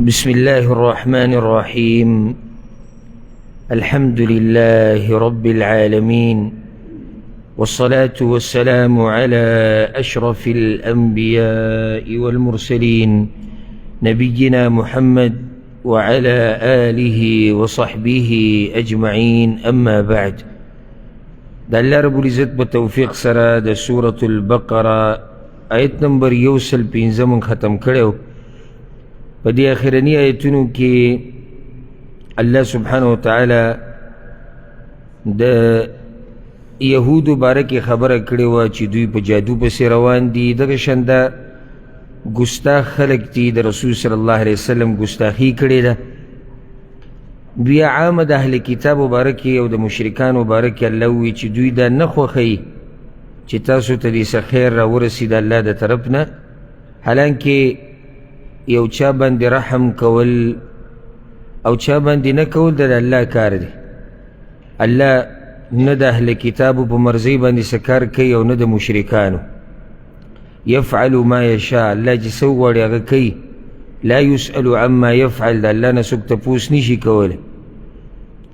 بسم الله الرحمن الرحيم. الحمد لله رب العالمين، والصلاة والسلام على أشرف الأنبياء والمرسلين نبينا محمد وعلى آله وصحبه أجمعين. أما بعد، دا الله رب العزت بتوفیق سره د سورة البقرة آیت نمبر 115 ختم کړو. په دې اخرنی آیتونو کې الله سبحانه وتعالی د یهودو باره کې خبره کړې وه چې دوی په جادو پسې روان دي. دغه شانده ګستاخ خلک دي، د رسول صلی الله علیه وسلم ګستاخي کړې ده. بیا عامه د اهل کتابو باره کې او د مشرکانو باره کې الله ووایي چې دوی دا نه خوښوي چې تاسو ته دې څه خیر راورسي د الله د طرف نه، حالانکې یو چا باندې رحم کول او چا باندې نه کول د الله کار دی. الله نه د اهل کتابو په مرضۍ باندې څه کار کوي او نه د مشرکانو. یفعل ما یشاء، الله چې څه وغواړي هغه کوي. لا یسأل عما یفعل، د الله نه څوک تپوس نشي کولی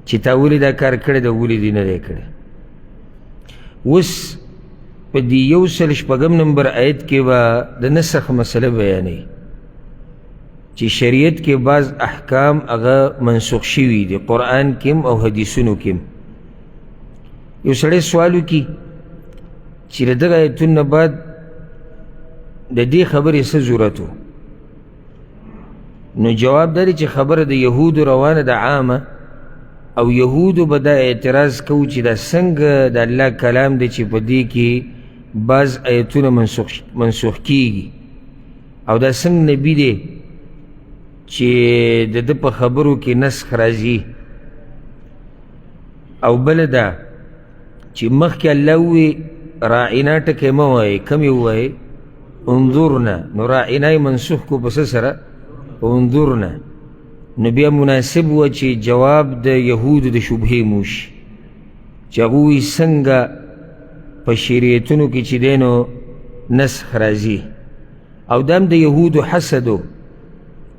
چې تا ولې دا کار کړی دی، ولې دې نه دی کړی. اوس په دې 106 نمبر آیت کې به د نسخ مسله بیانوي چې شریعت کې بعض احکام هغه منسوخ شوي دي، قرآن کې او حدیثونو کې. یو سړی سوال وکړي چې د دغه آیتونو نه بعد د دې خبرې څه ضرورت و؟ نو جواب دا دی چې خبره د یهودو روانه ده عامه، او یهودو به دا اعتراض کوو چې دا څنګه د الله کلام دی چې په دې کې بعض آیتونه منسوخ کیږي، او دا څنګه نبی دی چې د ده په خبرو کې نسخ راځي. او بله ده چې مخکې الله ووایي راعنا ټکی مه وایئ، کم یې ووایئ؟ انظرنا. نو راعنا یې منسوخ کو په څه سره؟ انظرنا. نو بیا مناسب و چې جواب د یهودو د شبهې موشي چې هغه وایي څنګه په شریعتونو کې چې دی نو نسخ راځي. او دا هم د یهودو حسد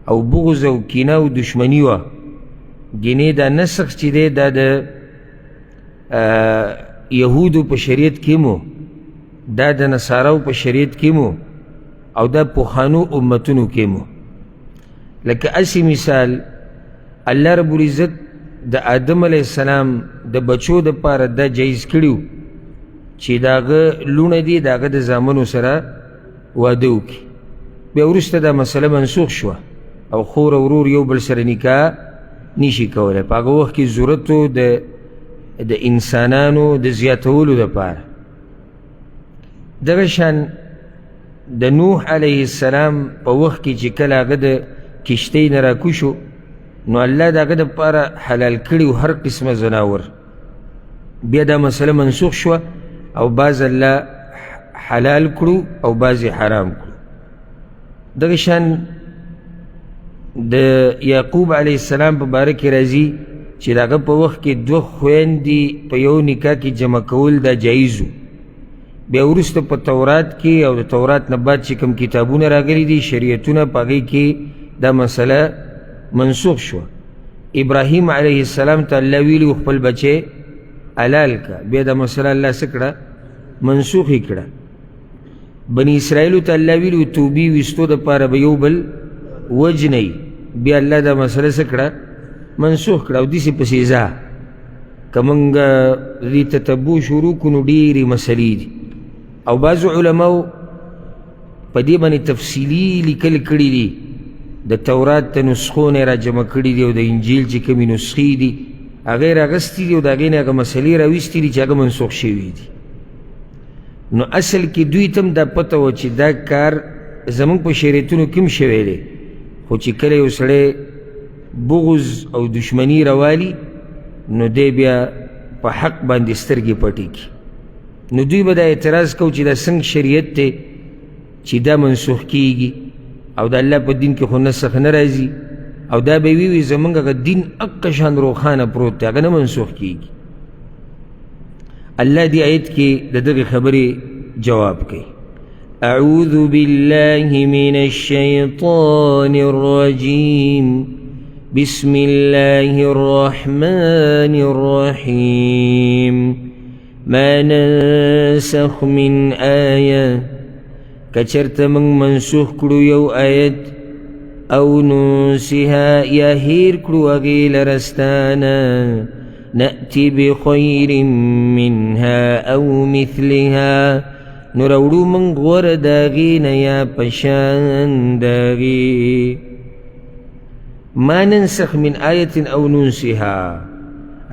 او بغض او کینه او دشمني وه. ګینې دا نسخ چې دی دا د یهودو په شریعت کې مو، دا د نصاراو په شریعت کې مو، او دا پخوانو امتونو کې مو. لکه اسی مثال الله رب العزت د آدم علیه السلام د بچو دپاره دا جایز کړي چې د هغه لوڼه دي د هغه د زامنو سره واده وکړي. بیا وروسته دا مسله منسوخ شوه او خور او ورور یو بل سره نکاح نشي کولی. په هغه وخت کې ضرورت و د انسانانو د زیاتولو دپاره. دغه شان د نوح علیه السلام په وخت کې چې کله هغه د کشتۍ نه راکوشو، نو الله د هغه دپاره حلال کړي و هر قسمه زناور. بیا دا مسله منسوخ شوه او بعض الله حلال کړو او بعض حرام کړو. دغه شان د یعقوب علیه السلام په باره کې راځي چې د هغه په وخت کې 2 خویندې په یو نکاح کې جمع کول دا جایز و. بیا وروسته په تورات کې او د تورات نه بعد چې کوم کتابونه راغلي دي شریعتونه، په هغې کې دا مسله منسوخ شوه. ابراهیم علیه السلام ته الله ویلي و خپل بچی حلال که، بیا دا مسله الله څه کړه؟ منسوخ یې کړه. بني اسرائیلو ته الله ویلي و توبې ویستو دپاره به یو بل وجنئ، بیا الله دا مسله څه کړه؟ منسوخ کړه. او داسې پسې ځه که موږ دې تتبع شروع کړو نو ډېرې مسلې دي. او بعضو علماو په دې باندې تفصیلي لیکل کړي دي، د تورات ته نسخو نه را جمع کړي دي او د انجیل چې کومې نسخې دي هغه یې راغستې دي او د هغې نه هغه مسلې راویستې دي چې هغه منسوخ شوي دي. نو اصل کې دوی ته هم دا پته وه چې دا کار زموږ په شریعتونو کې هم شوی دی، خو چې کله یو سړی بغض او دشمني راوالي نو دی بیا په حق باندې سترګې پټې کړي. نو دوی به دا اعتراض کو چې دا څنګه شریعت دی چې دا منسوخ کیږي او د الله په دین کې خو نسخ نه راځي، او دا به وی زمونږ هغه دین اقه شان روښانه پروت دی، هغه نه منسوخ کیږي. الله دې آیت کې د دغې خبرې جواب کوي. أعوذ بالله من الشيطان الرجيم بسم الله الرحمن الرحيم ما ننسخ من آية كچرت من منسوخ کرو یو آیت او ننسها یا هیر کرو اغیل رستانا نأتي بخير منها أو مثلها نروڑو من غور داغین یا پشان داغی ما ننسخ من آیت او ننسها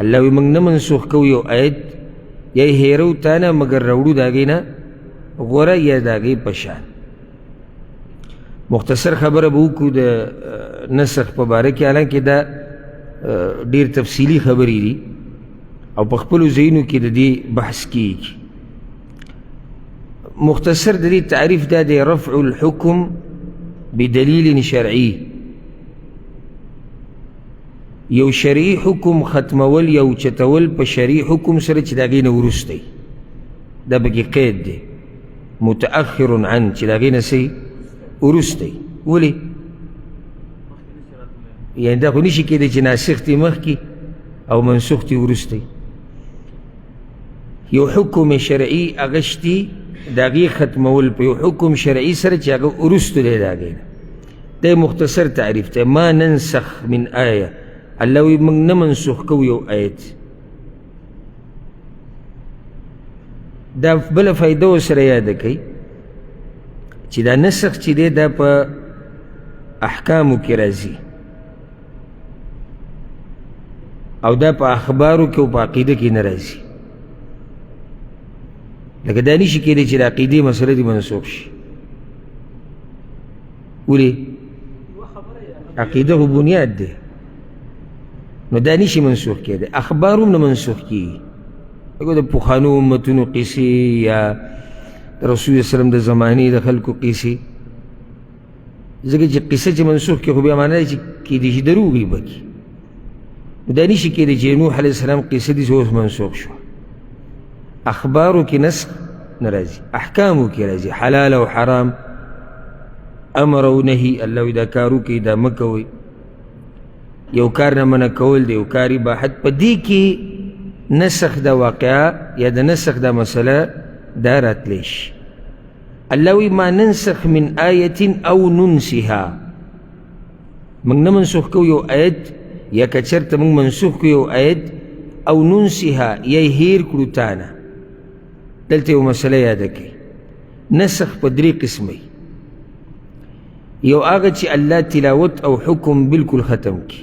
اللہ وی من نمنسوخ کو یو آیت یا ہیرو تانا مگر روڑو داغینا غور یا داغی پشان مختصر خبر بوکو دا نسخ پا بارکی حالانکہ دا دیر تفصیلی خبری دی او پخپلو زینو کی دا دی بحث کی مختصر دا دی تعریف دا دی رفع الحکم بدلیل شرعی یو شرعی حکم ختمول یو چتول پا شرعی حکم سر چی داغین ورستی دا بکی قید دی متأخر عن چی داغین سی ورستی ولی یعنی دا خو نشی کېدی چې ناسختی مخکې او منسوختی ورستی یو حکم شرعی اغشتی داغی ختمول په یو حکم شرعی سره چې هغه ورستو دی داغی دا مختصر تعریف دی ما ننسخ من آیه الله وی موږ نه منسوخ کوو یو آیت دا بله فایده ورسره یاده کوي چې دا نسخ چې دی دا په احکامو کې راځي او دا په اخبارو کې او په عقیده کې نه راځي لکه دا نشي کېدی چې د عقیدې مسله دې منسوخ شي ولې عقیده خو بنیاد دی نو دا نشي منسوخ کېدی اخبار هم نه منسوخ کېږي لکه د پخوانو امتونو قصې یا رسول وسلم د زمانې د خلکو قصې ځکه چې قصه چې منسوخ کړي خو بیا معنی دی چې کېدی شي دروغ وي پکې دا نشي کېدی چې نوح علیه السلام قصه دي چې اوس منسوخ شو اخبارو کې نسخ نه راځي احکامو کې راځي حلال او حرام امر او نهي الله وی دا کارو کې دا مه کوئ یو کار نه منع کول دی یو کار اباحت په دې کې نسخ دا واقعه یا د نسخ دا مسله دا راتلی شي الله وی ما ننسخ من آیة او ننسها موږ نه منسوخ کوو یو آیت یا که چېرته موږ منسوخ کړو یو آیت او ننسها یا یې هیر کړو تانه دلته یو مسله یاده کړئ نسخ په درې قسمه یو هغه چې الله تلاوت او حکم بالکل ختم کړي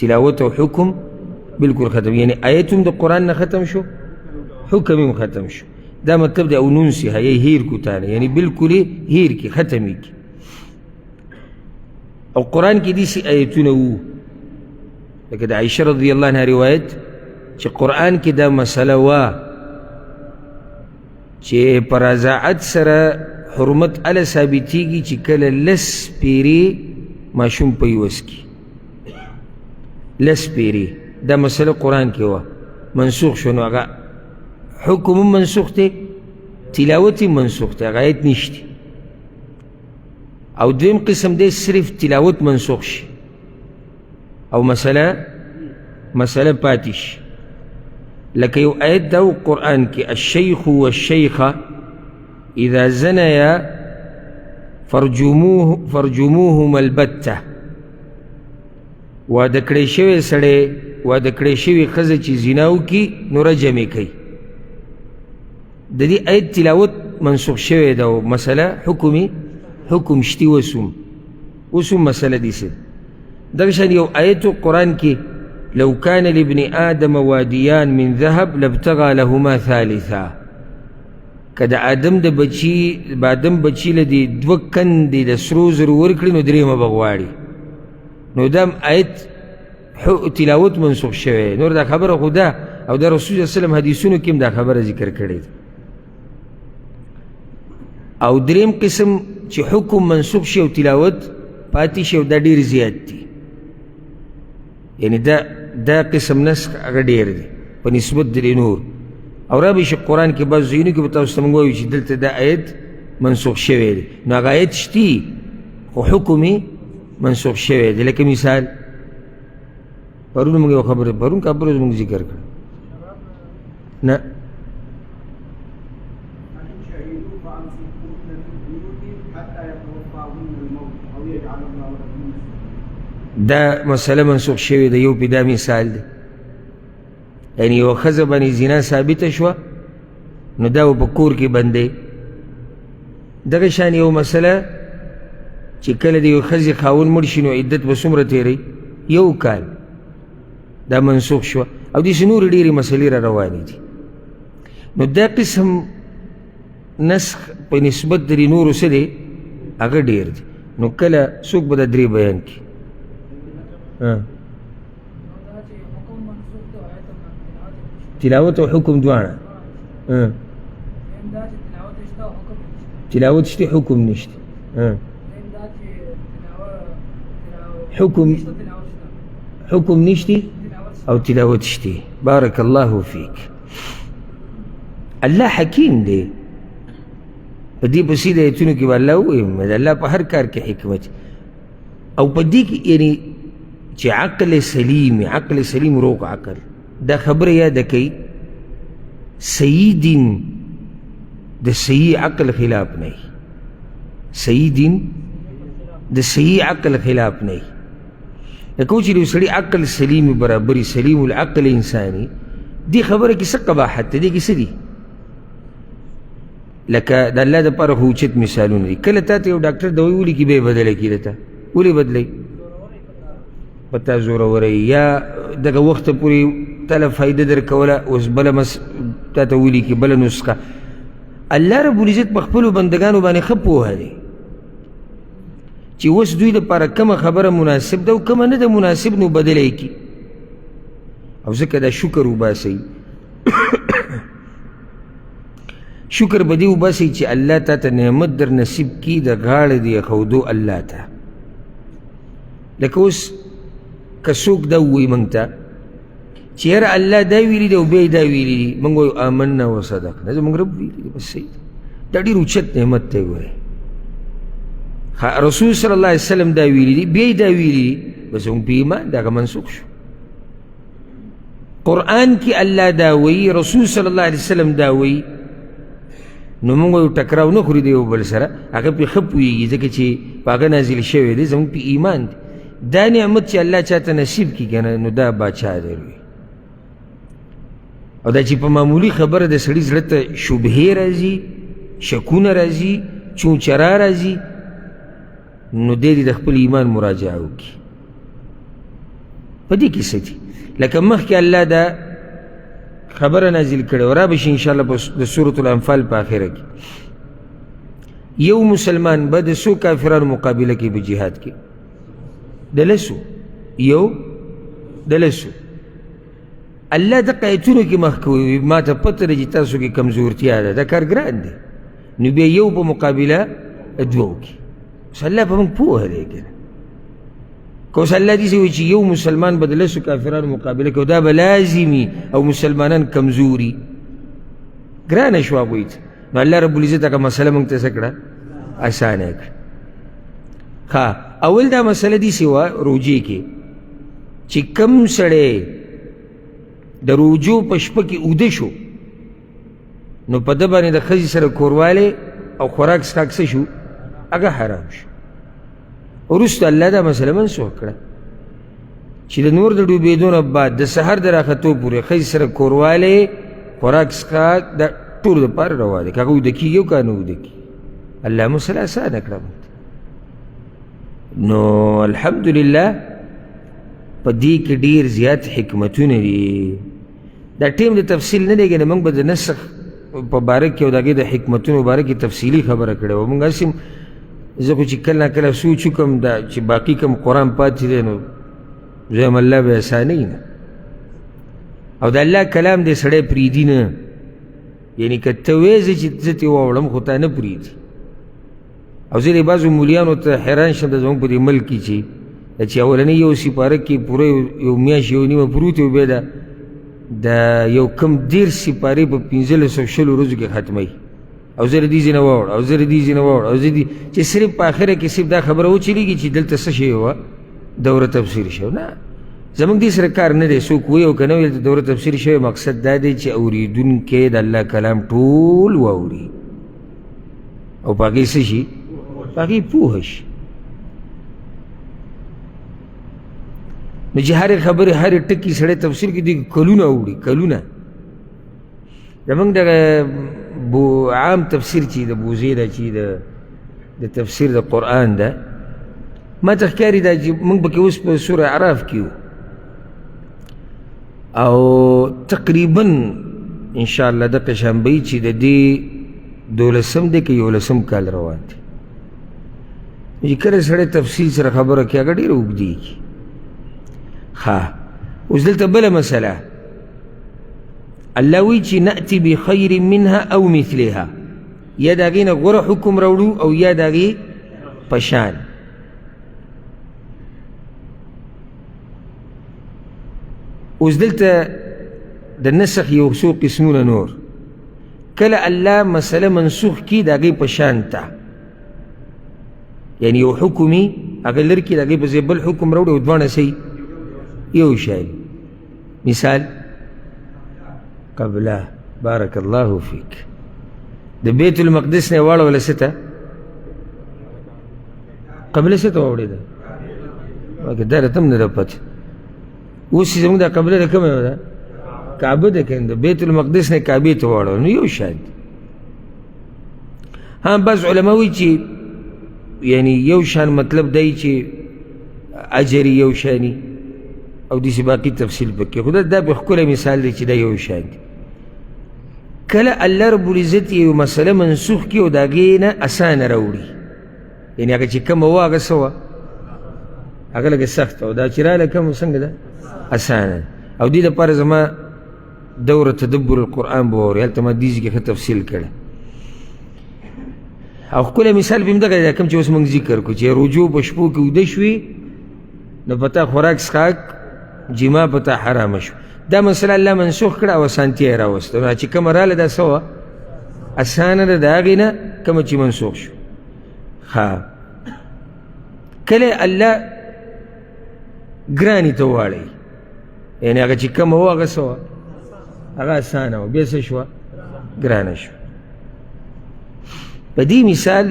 تلاوت او حکم بالکل ختم یعنی آیت هم د قرآن نه ختم شو حکم هم ختم شو دا مطلب دی او ننسها یا یې هیر کړو تانه یعنی بالکل یې هیر کړي ختم یې کړي او قرآن کې داسې آیتونه وو لکه د عائشه رضی الله عنها روایت چې قرآن کې دا مسله وه چې په رضاعت سره حرمت اله ثابتېږي چې کله لس پیرې ماشوم په یوس کې لس پیرې دا مسله قرآن کې وه منسوخ شو نو هغه حکم هم منسوخ دی تلاوت هم منسوخ دی هغه آیت نشته او دویم قسم دی صرف تلاوت منسوخ شي او مسألة پاتې شي لکه یو آیت دا قرآن کې الشیخ والشیخه اذا زنیا فرجموهما البته واده کړی شوی سړی واده کړی شوی ښځه چې زنا وکړي نو رجم یې کوي د دې آیت تلاوت منسوخ شوی ده او مسله حکم شتي اوس هم مسله داسې دغه شان یو آیت قرآن کې لو كان لابن آدم واديان من ذهب لابتغى لهما ثالثا که د آدم د بچي له دې دوه کندې د سرو زرو ورکړي نو درېیمه به غواړي نو دا آیت تلاوت منسوخ شوی نور دا خبره خو ده او د رسول صلی الله علیه وسلم حدیثونو کې هم دا خبره ذکر کړې ده او دریم قسم چې حکم منسوخ شي او تلاوت پاتې شي او دا ډېر زیات دي یعنی دا قسم نسخ هغه ډېر دی په نسبت د نور او را به شي قرآن کې بعض ځایونو کې به تاسو ته موږ وایو چې دلته دا آیت منسوخ شوی دی. نو هغه آیت شتي خو حکم یې منسوخ شوی دی. لکه مثال پرون موږ یو خبره پرون کابل موږ ذکر کړ نه دا مسله منسوخ شوی د یو پیدا مثال دی. یعنی یو ښځه باندې زنا ثابته شوه نو دا به په کور کې بندی. دغه شان یو مسله چې کله د یو ښځې خاوند مړ شي نو عدت به څومره تېروي؟ 1 کال. دا منسوخ شوه. او داسې نورې ډېرې مسلې را روانې دي. نو دا قسم نسخ په نسبت د دې نورو څه دی هغه ډېر دی. نو کله څوک به دا 3 بیان کړي. تلاوت او حکم دواړه. تلاوت شته حکم نشته. حکم نشته او تلاوت شته. بارك الله فيك. الله حکیم دی. په دې پسې د ایتونو کې به الله ووایم د الله په هر کار کې حکمت او په دې کې یعنی چې عقل سلیم روغ عقل دا خبره یاده کوي صحیح دین د صحیح عقل خلاف نه وي. صحیح دین د صحیح عقل خلاف نه وي. لکه چې یو سړي عقل سلیم برابري سلیم العقل انساني دې خبره کې څه قباحت دی؟ دې کې څه دي؟ لکه د الله دپاره خو اوچت مثالونه دي. کله تا ته یو ډاکټر دوايي ولیکي بیا یې بدله کړي درته ولې بدلوي؟ په تا زوروری یا دغه وخته پورې تاله فایده درکوله اوس بله تا ته ولیکي بله نسخه. الله رب العزت په خپلو بندګانو باندې ښه پوهه دی چې اوس دوی دپاره کومه خبره مناسب ده او کومه نه ده مناسب نو بدله یې کړي. او ځکه دا شکر وباسئ شکر به دې وباسئ چې الله تا ته نعمت در نصیب کړي د غاړې د ایښودو الله ته. لکه اوس که څوک دا ووایي موږ ته چې یاره الله دا ویلي دی او بیا یې دا ویلي دي موږ وایو آمنا وصدقنا زموږ رب ویلي دی بس صحیح دا ډېر اوچت نعمت دی. ګورئ رسول صلی الله علیه وسلم دا ویلي دي بیا یې دا ویلي دي بس زموږ په ایمان دا هغه منسوخ شو. قرآن کې الله دا وایي رسول صلی الله علیه وسلم دا وایي نو موږ وایو ټکراو نه خوري د یو بل سره هغه پرې ښه پوهېږي ځکه چې په هغه نازل شوی دی زموږ په ایمان دی. دا نعمت چې الله چاته نصیب کړي که نه نو دا باچا دی. او دا چې په معمولي خبره د سړي زړه ته شبهې راځي شکونه راځي چونچرا راځي نو دی د خپل ایمان مراجعه وکړي. په دې کې څه دي؟ لکه مخکې الله دا خبره نازل کړې او را به شي انشاءالله د سورة الانفال په آخره کې یو مسلمان به د څو کافرانو مقابله کوي په جهاد کې؟ د لسو. یو د لسو. الله دغه ایتونو کې مخ کوي ما ته پته ده چې تاسو کې کمزورتیا ده دا کار ګران دی نو بیا یو په مقابله دوو کې. اوس الله په موږ پوهه دی که نه که اوس الله داسې وایي چې یو مسلمان به د لسو کافرانو مقابله کوي دا به لازمي او مسلمانان کمزوري ګرانه شوه هغوی ته نو الله رب العزت هغه مسله موږ ته څه کړه اسانه کړه. ښه اول دا مسله داسې وه روجې کې چې کم سړی د روجو په شپه کې اوده شو نو په ده باندې د ښځې سره کوروالی او خوراک څښاک څه شو هغه حرام شو. وروسته الله دا مسله منسوخ کړه چې د نور د ډوبېدو نه بعد د سحر د راختو پورې ښځې سره کوروالی خوراک څښاک دا ټولو دپاره روا دی که هغه اوده کېږي او که نه اوده کېږي. الله مسله اسانه کړه. نو الحمدلله په دې کې ډېر زیات حکمتونه دي. دا ټیم د تفصیل نه دی کنه موږ به د نسخ په باره کې او د هغې د حکمتونو باره کې تفصیلي خبره کړې وه. موږ هسې زه خو چې کله ناکله سوچ وکړم دا چې باقي کوم قرآن پاتې دی نو زم الله به اسانوي نه او د الله کلام دی سړی پرېږدي نه یعنې که ته وایې زه چې زه ترې واوړم خو تا نه پرېږدي. او زه د بعضو مولیانو ته حیران شم د زموږ په دې ملک کې چې اولنۍ یو سپاره کې پوره یو میاشت یو نیمه پروت و بیا د یو کم 10 سپارې په 1520 ورځو کې ختموي او زه دې ځای نه واوړ او زه دې ځای نه واوړ او زه دې چې صرف په آخره کې صرف دا خبره وچلېږي چې دلته څه شی وه دوره تفسیر شو. نه زموږ دې سره کار نه دی. څوک وی او که نه ویل د دوره تفسیر شوی مقصد دا دی چې اورېدونکی د الله کلام ټول واوري او په هغې څه شي په هغې پوهه شي. نو چې هرې خبرې هرې ټکي سړی تفسیر کې دی کلونه اوړي کلونه. زموږ دغه عام تفسیر چې د بوزې ده چې د تفسیر د قرآن ده ما ته ښکاري دا چې موږ پکې اوس په سوره اعراف کې یو او تقریبا انشاءالله دغه شان به وي چې د دې 12 دی که 11 کال روان دی. چې کله سړی تفصیل سره خبره کوي هغه ډېره اوږدېږي. ښه اوس دلته بله مسله الله وی چې نأتي بخیر منها او مثلها، یا د هغې نه غوره حکم راوړو او یا د هغې په شان. اوس دلته د نسخ یو څو قسمونه نور. کله الله مسله منسوخ کي د هغې په شان ته، یعنی یو حکمي هغه لر کي د هغې په ځای بل حکم راوړي او دواړه صحیح یو شی. مثال قبله بارک الله فیک د بیت المقدس نه واړوله څه ته قبله څه ته واوړېده دا راته هم نه ده پته. اوس چې زموږ دا قبله ده کومه ده کعبه ده که د بیت المقدس نه کعبې ته واړوله نو یو شی دی. ها بعض علما وایي چې یعنی یو شان مطلب دی چې اجر یو شانی او داسې باقي تفصیل پکې، خو دا به ښکلی مثال دی چې دا یو شان دی. کله الله رب العزت یو مسله منسوخ کړي او د هغې نه اسانه راوړي، یعنې هغه چې کومه وه هغه څه وه هغه لږه سخته او دا چې راله کومه څنګه ده اسانه. او دې دپاره زما دوره تدبر القرآن به واورئ، هلته ما دې ځای کې ښه تفصیل کړی. او ښکلی مثال به همدغه دی کوم چې اوس موږ ذکر کړو چې رجوع په شپو کې اوده شوي نو په تا خوراک څښاک جما په تا حرامه شو. دا مسله الله منسوخ کړه او اسانتیا یې راوسته. نو چې کومه راله دا څه وه اسانه ده د هغې نه کومه چې منسوخ شو. ښه کله الله ګرانې ته واړئ، یعنې هغه چې کومه وه هغه څه وه هغه اسانه وه، بیا څه شوه ګرانه شوه. په دې مثال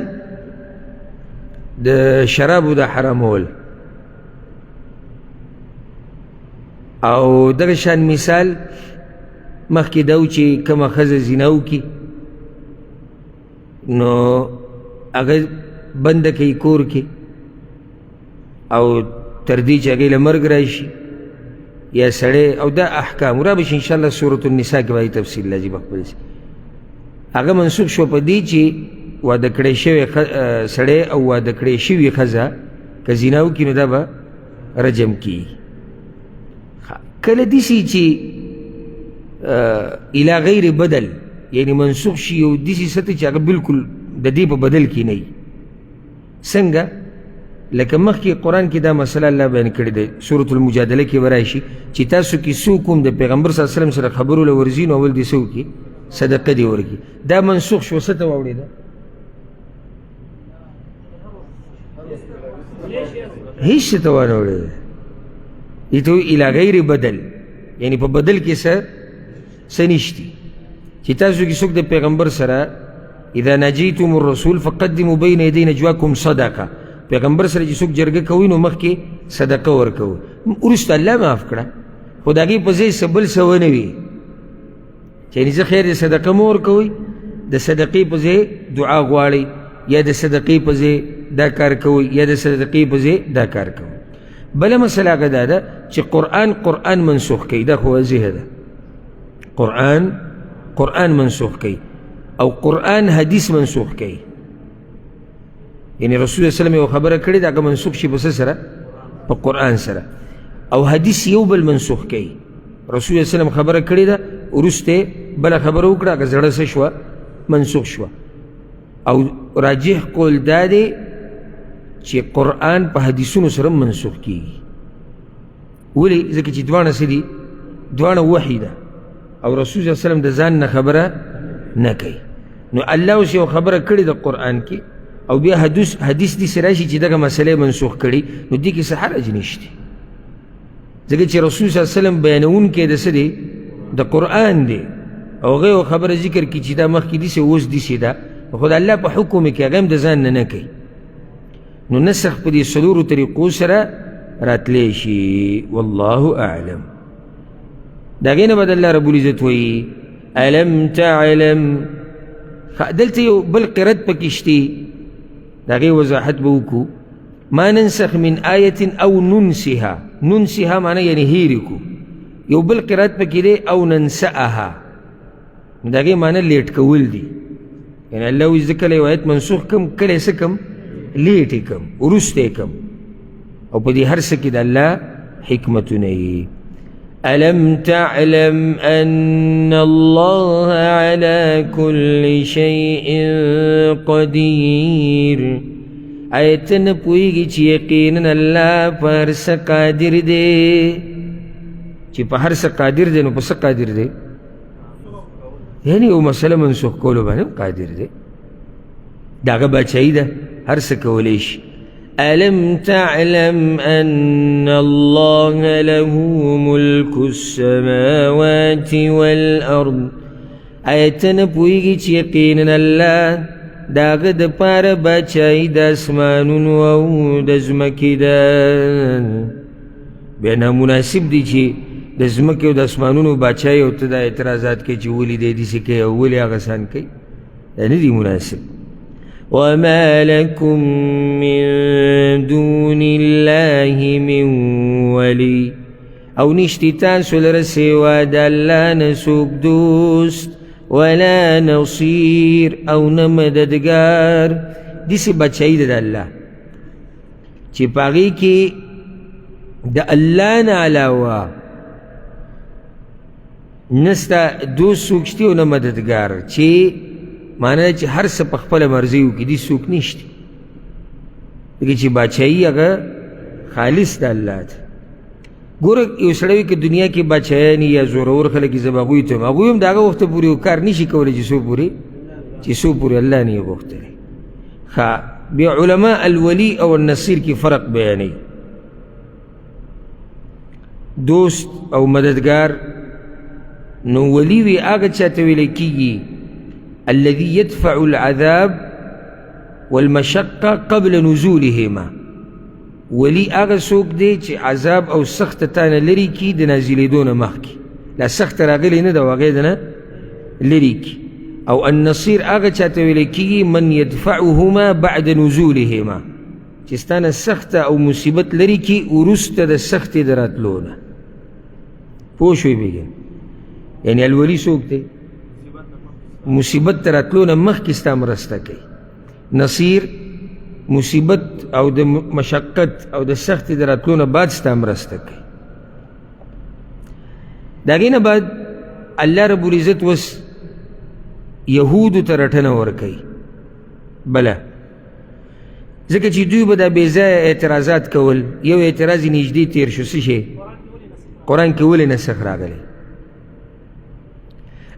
د شرابو د حرامول او دغه شان مثال مخکې دا و چې کومه ښځه زنا وکړي نو هغه بنده کوي کور کې او تر دې چې هغې له مرګ راشي یا سړی او دا احکام را به شي انشاءالله سورة النساء کې به تفصیل لازم خپل شي. هغه منسوخ شو په دې چې واده کړی شوی سړی او واده کړی شوي ښځه که زنا وکړي نو دا به رجم کېږي. کله داسې چې الی غیر بدل یعنی منسوخ شي یو داسې څه ته چې هغه بلکل د دې په بدل کې نه وي. څنګه لکه مخکې قرآن کې دا مسله الله بیان کړې دی سورة المجادله کې به راشي چې تاسو کې څوک هم د پیغمبر صلی الله علیه وسلم سره خبرو له ورځي نو اول دې څه وکړي صدقه دې ورکړي. دا منسوخ شو څه ته واوړېده هیڅ څه ته وانه وړېده. دې ته الی غیر بدل یعنی په بدل کې څه نشتي چې تاسو کې څوک د پیغمبر سره اذا ناجیتم الرسول فقدموا بین یدی نجواکم صدقه، پیغمبر سره چې څوک جرګه کوي نو مخکې صدقه ورکوي. وروسته الله معاف کړه خو د هغې په ځای څه بل څه ونه وي چې یعنې زه خیر د صدقه مه ورکوئ، د صدقې په ځای دعا غواړئ یا د صدقې په ځای دا کار کوئ یا د صدقې په ځای دا کار کوئ. بله مسله هغه دا ده چې قرآن منسوخ کوي، دا خو واضحه ده. قرآن منسوخ کوي او قرآن حدیث منسوخ کوي. یعنی رسول الله صلی الله علیه وسلم یو خبره کړې ده هغه منسوخ شي په څه سره په قرآن سره، او حدیث یو بل منسوخ کوي. رسول الله صلی الله علیه وسلم خبره کړې ده وروسته بله خبره وکړه هغه زړه څه شوه منسوخ شوه. او راجح قول دا دی چې قرآن په حدیثونو سره منسوخ کیږي. ولې ځکه چې دواړه څه دي دواړه وحی ده او رسول صلی الله علیه وسلم د ځان نه خبره نه کوي. نو الله اوس یو خبره کړې د قرآن کې او بیا حدیث دې راشي چې دغه مسئلې منسوخ کړي نو دې کې څه حرج نشته ځکه چې رسول صلی الله علیه وسلم بیانونکی د څه دی د قرآن دی او هغه یو خبره ذکر کړي چې دا مخکې داسې اوس داسې ده خو د الله په حکم کې هغه هم د ځان نه کوي نو نسخ په دې څلورو طریقو سره راتلی شي والله اعلم د هغې نه به د الله رب العزت وایي الم تعلم دلته یو بل قرت پکې شتي د هغې وضاحت به وکړو ما ننسخ من آیة او ننسها معنی یعنی هیرې کو یو بل قرات پکې دی او ننسأها د هغې معنی لیټ کول دي یعنی الله وایي زه کله یو آیت منسوخ کم کله یې څه کم لیټ یې کم وروسته یې کم او په دې هر څه کې د الله حکمتونه یي ألم تعلم أن الله على كل شيء قدير آیتن پویږي چې یقینا الله په هر څه قادر دی چې په هر څه قادر دی نو په څه قادر دی یعنی یو مسله منسوخ کولو باندې قادر دی د هغه بادشاهي ده هر څه کولی شي ألم تعلم أن الله له ملك السماوات والأرض آیتن پویږي چې یقینا الله د هغه دپاره بادشاهي د اسمانونو او د ځمکې ده بیا نامناسب دی چې د ځمکې او د اسمانونو بادشاهي او ته دا اعتراضات کوي چې ولې دی داسې کوي او ولې هغه سان کوي دا نه دی مناسب وما لكم من دون الله من ولي او نشتی تاسو لره سوا د الله نه څوک دوست ولا نصير او نه مددګار داسې بادشاهي ده د الله چې په هغې کې د الله نه علاوه نسته دوست څوک شته او نه مددګار چې معنی چې هر څه په خپله مرضي وکړي دې څوک نشته ځکه چې بادشاهي هغه خالص د الله ده ګوره یو سړی وي که دنیا کې بادشاهیان یا زورور خلک یې زه به هغوی ته یم هغوی هم د هغه وخته پورې یو کار نشي کولی چې څو پورې الله نه یې غوښتلی ښه بیا علما الولي او النصیر کې فرق بیانوي دوست او مددگار نو ولی وی هغه چاته ویلی کېږي الذي يدفع العذاب والمشقة قبل نزولهما ولی هغه څوک دی چې عذاب او سخت تانه لري کی د نازلېدو نه مخکې لا سخت راغلی نه ده او هغې ده نه لري کی او النصیر هغه چاته ویلی کېږي من يدفعهما بعد نزولهما چې ستانه سخته او مصیبت لري کی وروسته د سختې د راتلو نه پوه شوی بېګم یعنی الولي څوک دی مصیبت ته راتلو نه مخکې ستا مرسته کوي نصیر مصیبت او د مشقت او د سختې د راتلو نه بعد ستا مرسته کوي د هغې نه بعد الله رب العزت وس یهودو ته رټنه ورکوي بله ځکه چې دوی به دا بېځایه اعتراضات کول یو اعتراض یې نږدې تېر شو څه شی قرآن کې ولې نسخ راغلی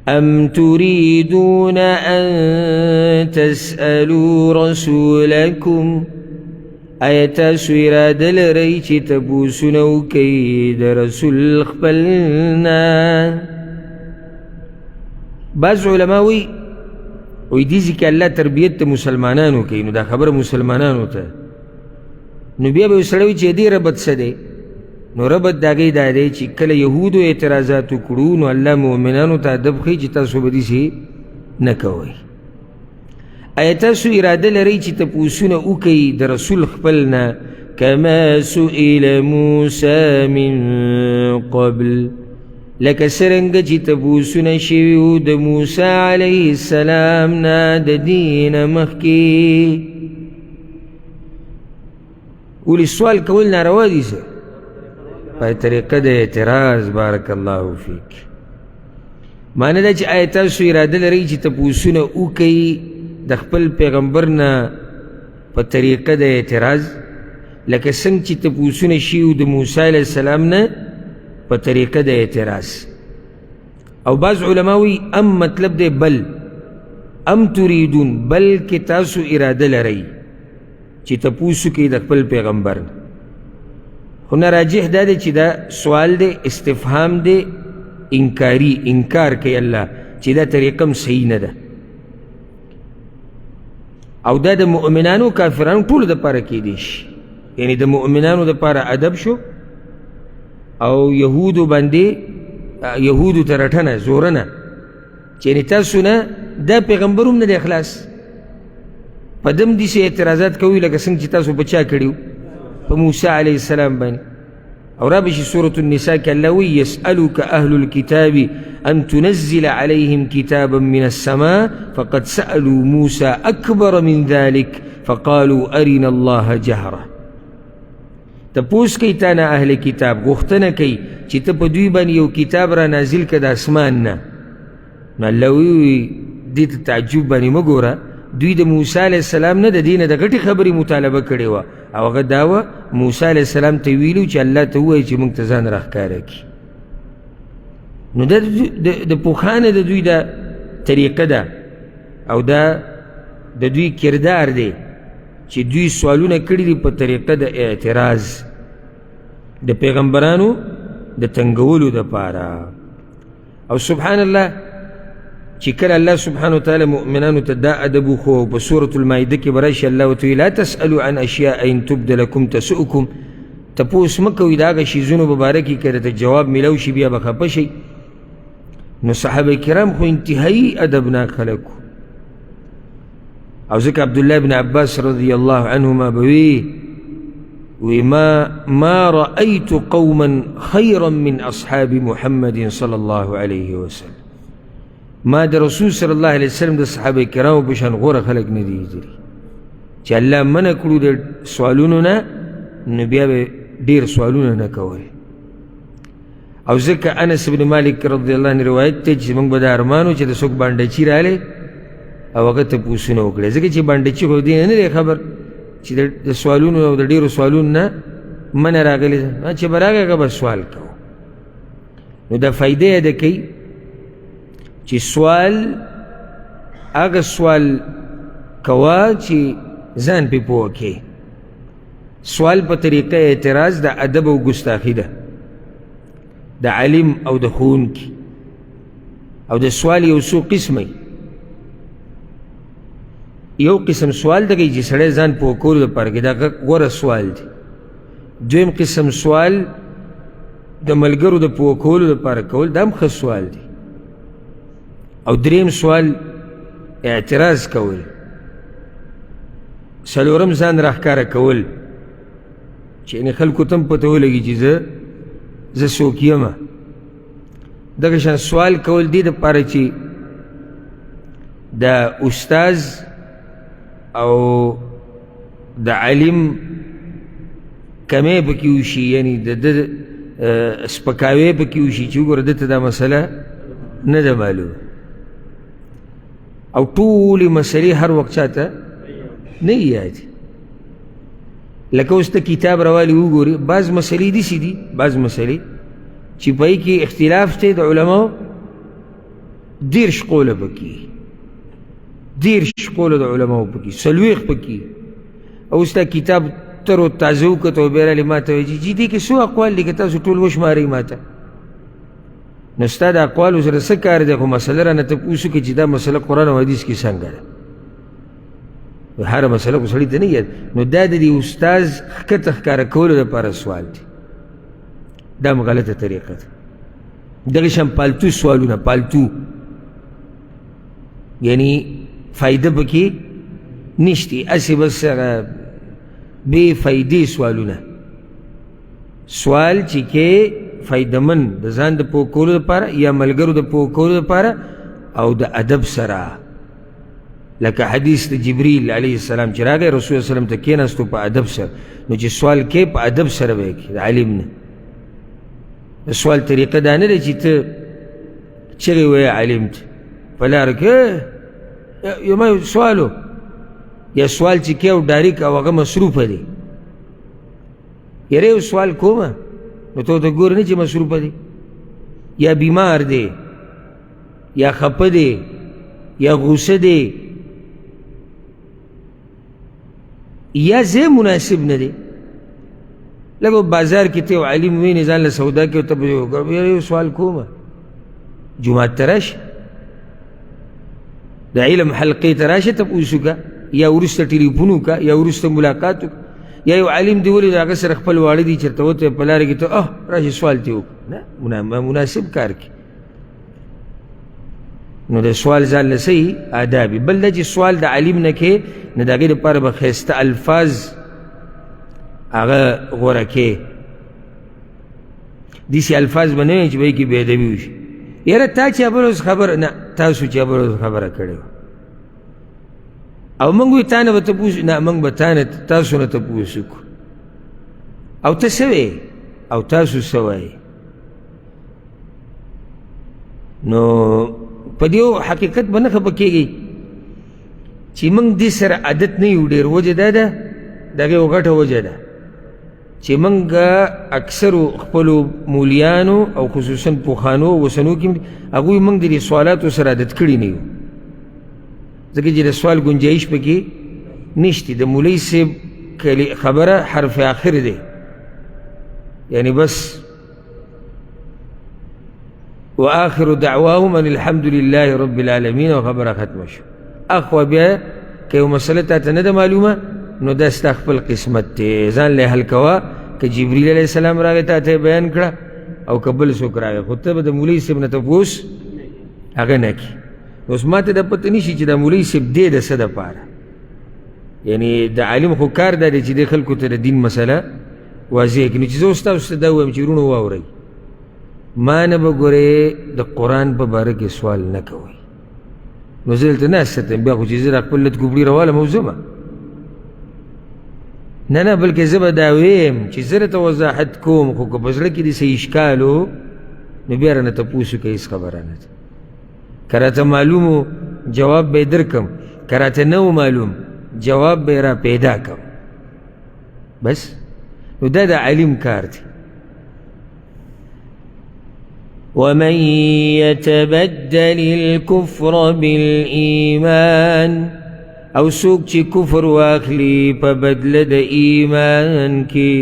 أم تريدون أن تسألوا رسولكم آیا تاسو اراده لرئ چې تپوسونه وکئ د رسول خپل نه بعض علما وایي دې کې الله تربیت ته مسلمانانو کوي نو دا خبره مسلمانانو ته نو بیا به یو سړی وایي چې دې ربط څه دی نو ربط د هغې دا دی چې کله یهودو اعتراضات وکړو نو الله مؤمنانو ته ادب ښیي چې تاسو به داسې نه کوئ آیا تاسو اراده لرئ چې تپوسونه وکئ د رسول خپل نه کما سئل موسی من قبل لکه څرنګه چې تپوسونه شوي وو د موسی علیه السلام نه د دې نه مخکې ولې سوال کول ناروا دي څه په طریقه د اعتراض بارک الله فیک معنی دا چې آیا تاسو اراده لرئ چې تپوسونه وکئ د خپل پیغمبر نه په طریقه د اعتراض لکه څنګه چې تپوسونه شوي د موسی علیه السلام نه په طریقه د اعتراض او بعض علما وایي ام مطلب دی بل ام تريدون بلکې تاسو اراده لرئ چې تپوسو کوي د خپل پیغمبر نه. خو نه راجح دا دی چې دا سوال دی استفهام دی انکاری، انکار کوي الله چې دا طریقه صحیح نه ده. او دا د مؤمنانو کافرانو ټولو دپاره کیدی شي، یعنی د مؤمنانو دپاره ادب شو او یهودو باندې یهودو ته رټنه زورنه چې یعنې تاسو نه دا پیغمبر هم نه دی خلاص، په دم داسې اعتراضات کوي لکه څنګه چې تاسو په چا کړي په موسی علیه السلام باندې. او را بشي سورة النساء کې الله وی یسألک اهل الكتاب ان تنزل عليهم كتابا من السماء فقد سألوا موسى أكبر من ذلك فقالوا أرنا الله جهرة. تپوس کوي تا نه اهل کتاب، غوښتنه کوي چې ته په دوی باندې یو کتاب را نازل که د اسمان نه. نو الله وی دې ته تعجب باندې مه ګوره، دوی د موسی علیه السلام نه د دې نه د غټې خبرې مطالبه کړې وه، او هغه دا وه موسی علیه السلام ته ویلو چې الله ته ووایي چې موږ ته ځان راښکاره کړي. نو دا د پوخانه د دوی دا طریقه ده او دا د دوی کردار دی چې دوی سوالونه کړي دي په طریقه د اعتراض د پیغمبرانو د تنګولو دپاره. او سبحان الله چې کله الله سبحانه وتعالی مؤمنانو ته دا ادب وښو په سورة المائده کې به راشي الله ورته وایي لا تسألوا عن اشیاء ان تبد لکم تسؤکم. تپوس مه کوئ د هغه شیزونو په باره کې که درته جواب میلاو شي بیا به خفه شئ. نو صحابه کرام خو انتهایی ادبناک خلک او ځکه عبدالله بن عباس رضی الله عنهما به وی ما رأيت قوما خيرا من اصحاب محمد صلى الله عليه وسلم. ما د رسول صلی الله علیه وسلم د صحابه کرامو په شان غوره خلک نه دي لیدلي چې الله منع کړو د سوالونو نه، نو بیا به ډېر سوالونه نه کول. او ځکه انس بن مالک رضی الله عنه روایت دی چې موږ به دا ارمانو چې د څوک بانډچي رالی او هغه تپوسونه وکړي، ځکه چې بانډچي خو دې نه دی خبر چې د سوالونو او د ډېرو سوالونو نه منع راغلی ده، چې به راغی هغه به سوال کوو. نو دا فایده یاده کوي چې سوال هغه سوال کوه چې ځان پې پوه کې. سوال په طریقه اعتراض د ادب او ګستاخي ده د عالم او د ښوونکي. او د سوال یو څو قسمه، یو قسم سوال دغه چې سړی ځان پوه کولو دپاره کې دا غوره سوال دی. دویم قسم سوال د ملګرو د پوه کولو دپاره کول، دا هم ښه سوال دی. او دریم سوال اعتراض کول. څلورم ځان راښکاره کول چې یعنې خلکو ته هم پته ولګي چې زه څوک یمه. دغه شان سوال کول دې دپاره چې د استاز او د عالم کمی پکې وشي، یعنی د ده سپکاوی پکې وشي چې وګوره ده ته دا مسله نه ده معلومه. او ټولې مسلې هر وخت چاته نه یادي. لکه اوس ته کتاب روالي وګورې، بعض مسلې داسې دي، بعض مسلې چې په هغې کې اختلاف دی د علماو 10 قوله پکې، 10 قوله د علماو پکې، 40 پکې. اوس تا کتاب تر و تازه وکړه او بیا رالې ما ته وایي چې دې کې څو اقوال دي که تاسو ټول وشمارئ ما ته. نو ستا د اقوالو سره څه کار دی؟ خو مسله رانه تپوس وکړي چې دا مسله قرآن او حدیث کې څنګه ده. هره مسله خو سړي ته نه یاد. نو دا د دې استاز ښکته ښکاره کولو دپاره سوال دی، دا هم غلطه طریقه ده. دغه شان پالتو سوالونه، پالتو یعنی فایده پکې نشتی، هسې بس بې فایدې سوالونه. سوال چې کې فایدمن د ځان د پوه کولو دپاره یا ملګرو د پوه کولو دپاره او د ادب سره، لکه حدیث د جبریل علیه السلام چې راغی رسول صلی وسلم ته کېناستو په ادب سره. نو چې سوال کې په ادب سره به یې کې د عالم نه. د سوال طریقه دا نه دی چې ته چغې وایې عالم ته په لاره کې یو ما سوالو، یا سوال چې کې او ډایرک او هغه مصروفه دی. یاره یو سوال کومه نو ته ورته ګورې نه چې مصروفه دی، یا بیمار دی، یا خفه دی، یا غوسه دی یا ځای مناسب نه دی. لکه بازار کې ته یو عالم وینې ځان له سودا کې ته یو سوال کومه جومات ته راشه د علم حلقې ته راشه تپوس وکړه یا وروسته ټلیفون وکړه یا وروسته ملاقات وکړه یا یو عالم دی ولې د هغه سره خپل واړه دي چېرته وته په لاره کې ته راشه سوال ترې وکړه نه مناسب کار کې نو د سوال ځان له صحیح آداب وي. بل دا چې سوال د عالم نه کې نو د هغې دپاره به ښایسته الفاظ هغه غوره کې داسې الفاظ به نه وي چې به یې کې بې ادبي وشي. یاره تا چا بل ورځ خبره نه تاسو چا بل ورځ خبره کړې وه او موږ وایو تا نه به تپوس نه موږ به تا نه تاسو نه تپوس وکړو او ته څه وایې او تاسو څه وایې. نو په دې یو حقیقت به نه خفه کېږئ چې موږ دې سره عادت نه یو ډېر وجه دا ده د هغې یو غټه وجه ده چې موږ اکثرو خپلو مولیانو او خصوصا پوخانو اوسنو کې هغوی موږ د دې سوالاتو سره عادت کړي نه یو ځکه چې د سوال ګنجایش پکې نشته. د مولوي صاحب خبره حرف آخر دی یعنی بس وآخر دعواهم ان الحمد لله رب العالمین او خبره ختمه شو. اخوا بیا که یو مسله تاته نه ده معلومه نو دا ستا خپل قسمت دی ځان له حل کوه که جبریل علیه السلام راغی تاته بیان کړه او که بل څوک راغی خو ته به د مولوي صاحب نه تپوس هغه نه کړي. اوس ما ته دا پته نه شي چې دا مولوي صاحب دی د څه دپاره یعنی د عالم خو کار دا دی چې دې خلکو ته د دین مسله واضح کړي. نو چې زه اوس تاسو ته دا ووایم چې وروڼو واورئ ما نه به ګورې د قرآن په باره کې سوال نه کوئ. نو زه دلته ناست یم بیا خو چې زه را خپل لت کوپړي راوالم او ځمه نه بلکې زه به دا ویم چې زه راته وضاحت کوم خو که په زړه کې دې څه اشکال و نو بیا رانه تپوس وکړه هېڅ خبره نه ده. که راته معلوم و جواب به یې درکم که راته نه و معلوم جواب به یې را پیدا کم بس. نو دا د عالم کار دی. ومن يتبدل الكفر بالإيمان او سوک چی کفر واخلی پا بدل دا ایمان کی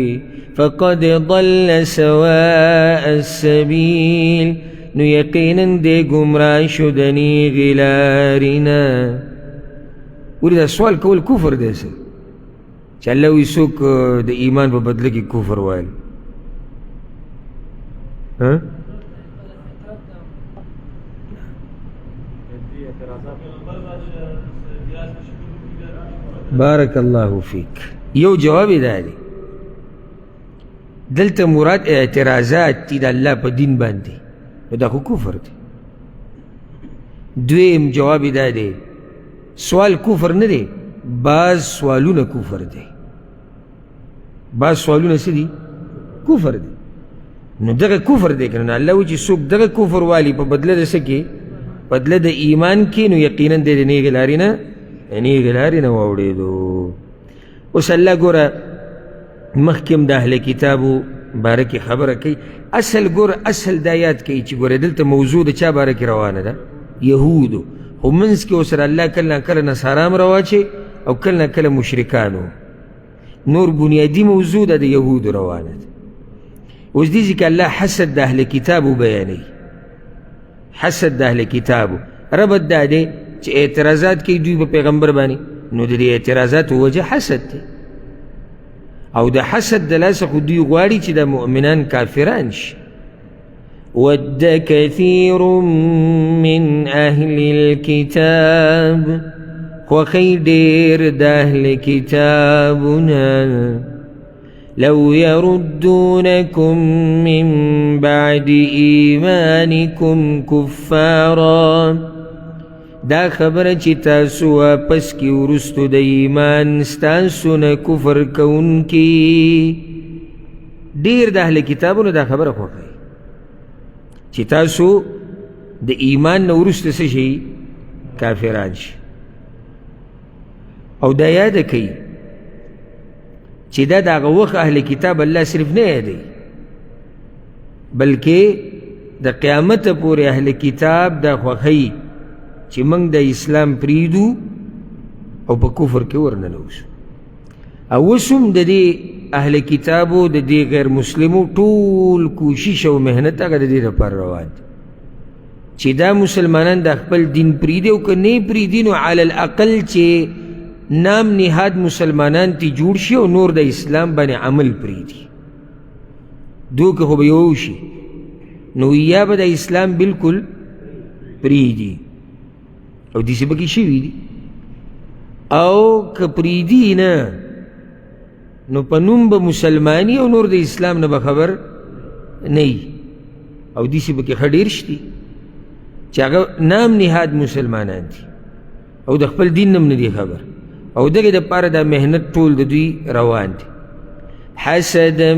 فقد ضل سواء السبیل نو یقینا دے گمراہ شدنی غلارینا. ولی دا سوال کول کفر دے سر چا اللہ وی سوک دا ایمان پا بدل کی کفر والی بارک اللہ فیک. یو جواب دا دی دلتا مراد اعتراضات تی دا اللہ پا دین باندی نو دا خو کفر دی. دویم جواب دا دی سوال کفر نه دی بعض سوالونه کفر دی بعض سوالونه څه دی کفر دی. نو دغه کفر دی که نه الله وایي چې څوک دغه کفر والی په بدله د څه کې بدله د ایمان کې نو یقینا دی د نیغې لارې نه واوړېدو. اوس الله ګوره مخکې هم د اهل کتابو باره کې خبره کوي. اصل ګوره اصل دا یاد کوي چې ګوره دلته موضوع د چا باره کې روانه ده یهودو خو منځ کې ورسره الله کله کله نصارا هم رواچوي او کله کله مشرکانو نور بنیادي موضوع ده د یهودو روانه ده. اوس دې ځکه الله حسد د اهل کتابو بیانوي حسد د اهل کتابو ربط دا دی چې اعتراضات کوي دوی په پیغمبر باندې نو د دې اعتراضاتو وجه حسد دی او د حسد د لاسه خو دوی غواړي چې د مؤمنان کافران شي. ود كثير من أهل الكتاب خوخي دير د أهل كتابنا لو يردونكم من بعد إيمانكم كفارا دا خبره چې تاسو واپس کی ورستو د ایمان ستاسو نه کفر کوونکي ډېر د اهل کتابونو دا خبره خوښوي چې تاسو د ایمان نه وروسته څه شي کافران شي. او دا یاده کوي چې دا د هغه وخت اهل کتاب الله صرف نه یادوي بلکې د قیامت پورې اهل کتاب دا خوښوي چې موږ د اسلام پریږدو او په کفر کې ورننوځو. او اوس هم د دې اهل کتابو د دې غیر مسلمو ټول کوشش او محنت هغه د دې لپاره روان دی چې دا مسلمانان د خپل دین پریږدي او که نه پریږدي نو علی الاقل چې نام نهاد مسلمانان تی جوړ شي او نور د اسلام باندې عمل پریږدي. دو که خو به یو شي نو یا به د اسلام بالکل پریږدي او داسې پکې شوي دي، او که پریږدي نه نو په نوم به مسلماني او نور د اسلام نه به خبر نه وي. او داسې پکې ښه ډېر شتي چې هغه نام نهاد مسلمانان دي او د خپل دین هم نه دي خبر، او دغې دپاره دا محنت ټول د دوی روان دي. حسدا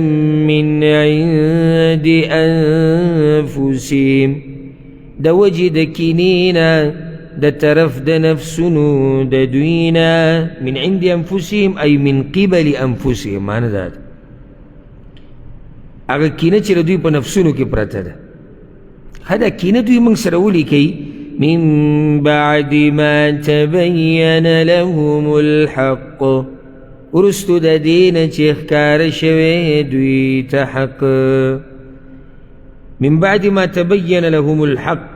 من عند انفسهم، د وجې د کینې نه د طرف د نفسونو د دوی نه، من عند انفسهم ای من قبل انفسهم، معنی دا ده هغه کینه چې د دوی په نفسونو کې پرته ده. ښه دا کینه دوی موږ سره ولیکئ. من بعد ما تبین لهم الحق، وروستو د دې نه چې ښکاره شوی دوی ته حق. من بعد ما تبین لهم الحق،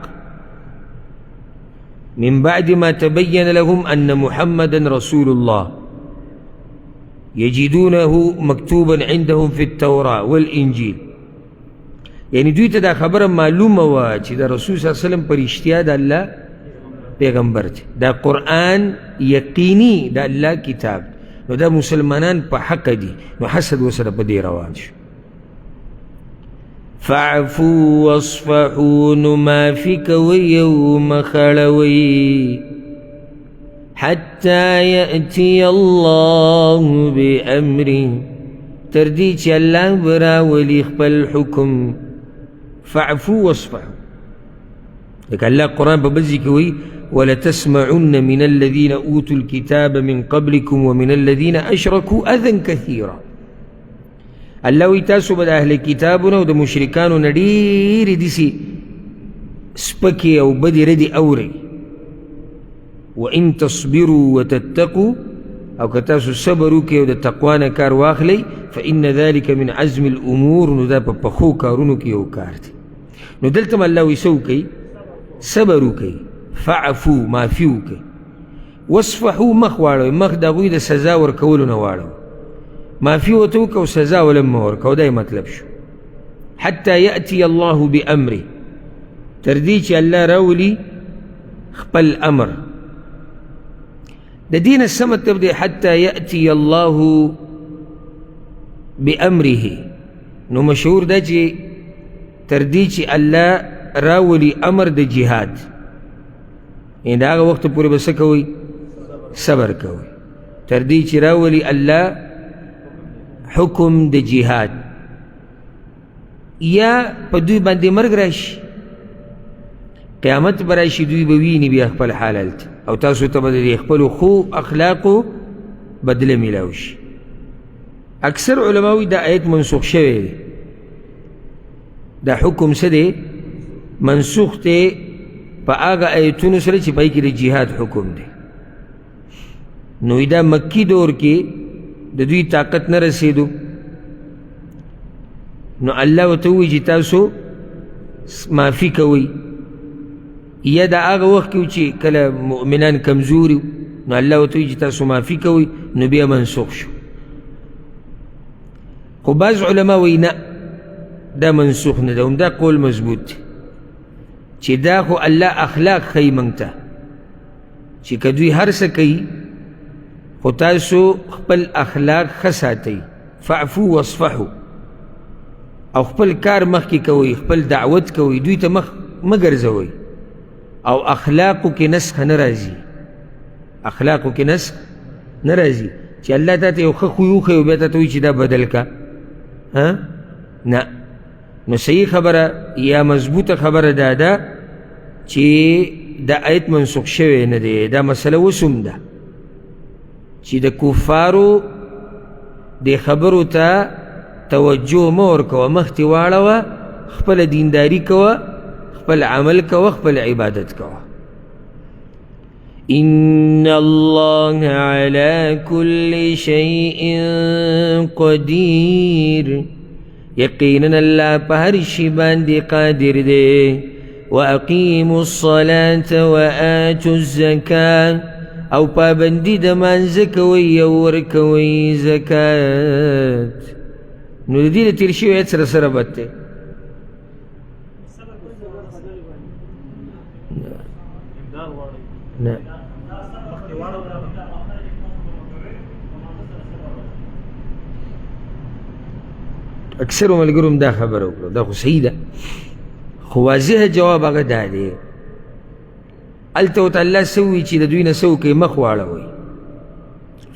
من بعد ما تبين لهم أن محمدا رسول الله يجدونه مكتوبا عندهم في التوراة والإنجيل. يعني دوی ته دا خبره معلومه وه چې د رسول صلی الله علیه وسلم په رښتیا د الله پیغمبر دی، دا قرآن یقیني د الله کتاب، نو دا مسلمانان په حق دي، نو حسد ورسره په دې روان شو. فاعفوا واصفحوا، نو معافي کوئ او مخړوئ. حتى يأتي الله بأمره، تر دې چې الله به راولي خپل حکم. فاعفوا واصفحوا، لکه الله قرآن په بل ځای کې وایي ولتسمعن من الذين أوتوا الكتاب من قبلكم ومن الذين أشركوا أذى كثيرا. الله وی تاسو به د اهل کتابونه او د مشرکانو نه ډېرې داسې سپکې او بدې ردې اورئ. وان تصبروا وتتقوا، او که تاسو صبر وکړئ او د تقوا نه کار واخلئ، فإن ذلك من عزم الأمور، نو دا په پخو کارونو کې یو کار دی. نو دلته هم الله وی څه وکئ؟ صبر وکئ. فاعفو، معافي وکئ. واصفحو، مخ واړوئ، مخ د هغوی د سزا ورکولو نه واړوئ. معافي ورته وکړه او سزا ولم مه ورکوه، دا یې مطلب شو. حتى يأتي الله بأمره، تر دې چې الله راولي خپل امر. د دې نه څه مطلب دی؟ حتى يأتي الله بأمره، نو مشهور ده چې تر دې چې الله راولي امر د جهاد، یعنې د هغه وخت پورې به څه کوئ؟ صبر کوئ. تر دې چې راولي الله حکم د جهاد، یا په دوی باندې مرګ راشي، قیامت به راشي، دوی به ویني بیا خپل حال هلته، او تاسو ته به د خپلو ښو اخلاقو بدله میلاو شي. اکثر علما وایي دا آیت منسوخ شوی دی، دا حکم څه دی؟ منسوخ دی په هغه آیتونو سره چې په هغې کې د جهاد حکم دی. نو دا مکی دور کې د دوی طاقت نه رسېدو، نو الله ورته ووایي چې تاسو معافي کوئ. یا د هغه وخت کې و چې کله مؤمنان کمزوري وو، نو الله ورته ووایي چې تاسو معافي کوئ، نو بیا منسوخ شو. خو بعض علما وایي نه، دا منسوخ نه ده، همدا قول مضبوط دی چې دا خو الله اخلاق ښیي موږ ته چې که دوی هر څه کوي، خو تاسو خپل اخلاق ښه ساتئ. فاعفو واصفحو، او خپل کار مخکې کوئ، خپل دعوت کوئ، دوی ته مخ مه ګرځوئ، او اخلاقو کې نسخه نه راځي، اخلاقو کې نسخ نه راځي چې الله تا ته یو ښه خوی وښیي او بیا تا ته وایي چې دا بدل کا. نه، نو صحیح خبره یا مضبوطه خبره دا ده چې دا آیت منسوخ شوی نه دی. دا مسله اوس هم ده چې د کفارو د خبرو ته توجه مه ورکوه، مخ ته واړوه، خپله دینداري کوه، خپل عمل کوه، خپل عبادت کوه. إن الله على كل شيء قدير يقينا الله پهر شي باندې قادر دی وأقيموا الصلاة وآتوا الزكاة او پابندی د مانځه کوئ او ورکوئ زکات. نو د دې د تېر شوي آیت سره سره بد دی. نه اکثرو ملګرو هم دا خبره وکړه، دا خو صحیح ده، خو واضحه جواب هغه دا دی هلته ورته الله څه ووایي چې د دوی نه څه وکړئ، مخ واړوئ،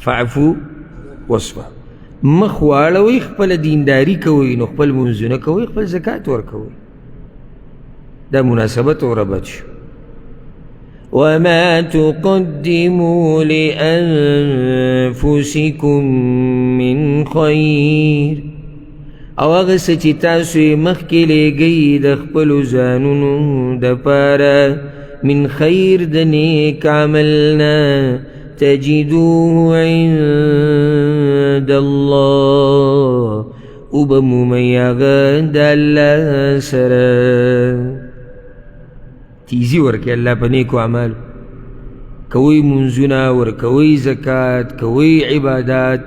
فاعفو واصفحوا، مخ واړوئ، خپله دینداري کوئ، نو خپل منځونه کوئ، خپل زکات ورکوئ. دا مناسبت او ربط شو. وما تقدموا لأنفسكم من خير او هغه څه چې تاسو یې مخکې لېږئ د خپلو ځانونو دپاره من خیر د نیک عملنا تجدوه عند الله وبمومئ هغه د الله سره. تیزی ورکړئ الله په نیکو اعمالو، کوئ منځونه، ورکوئ زکات، کوئ عبادات،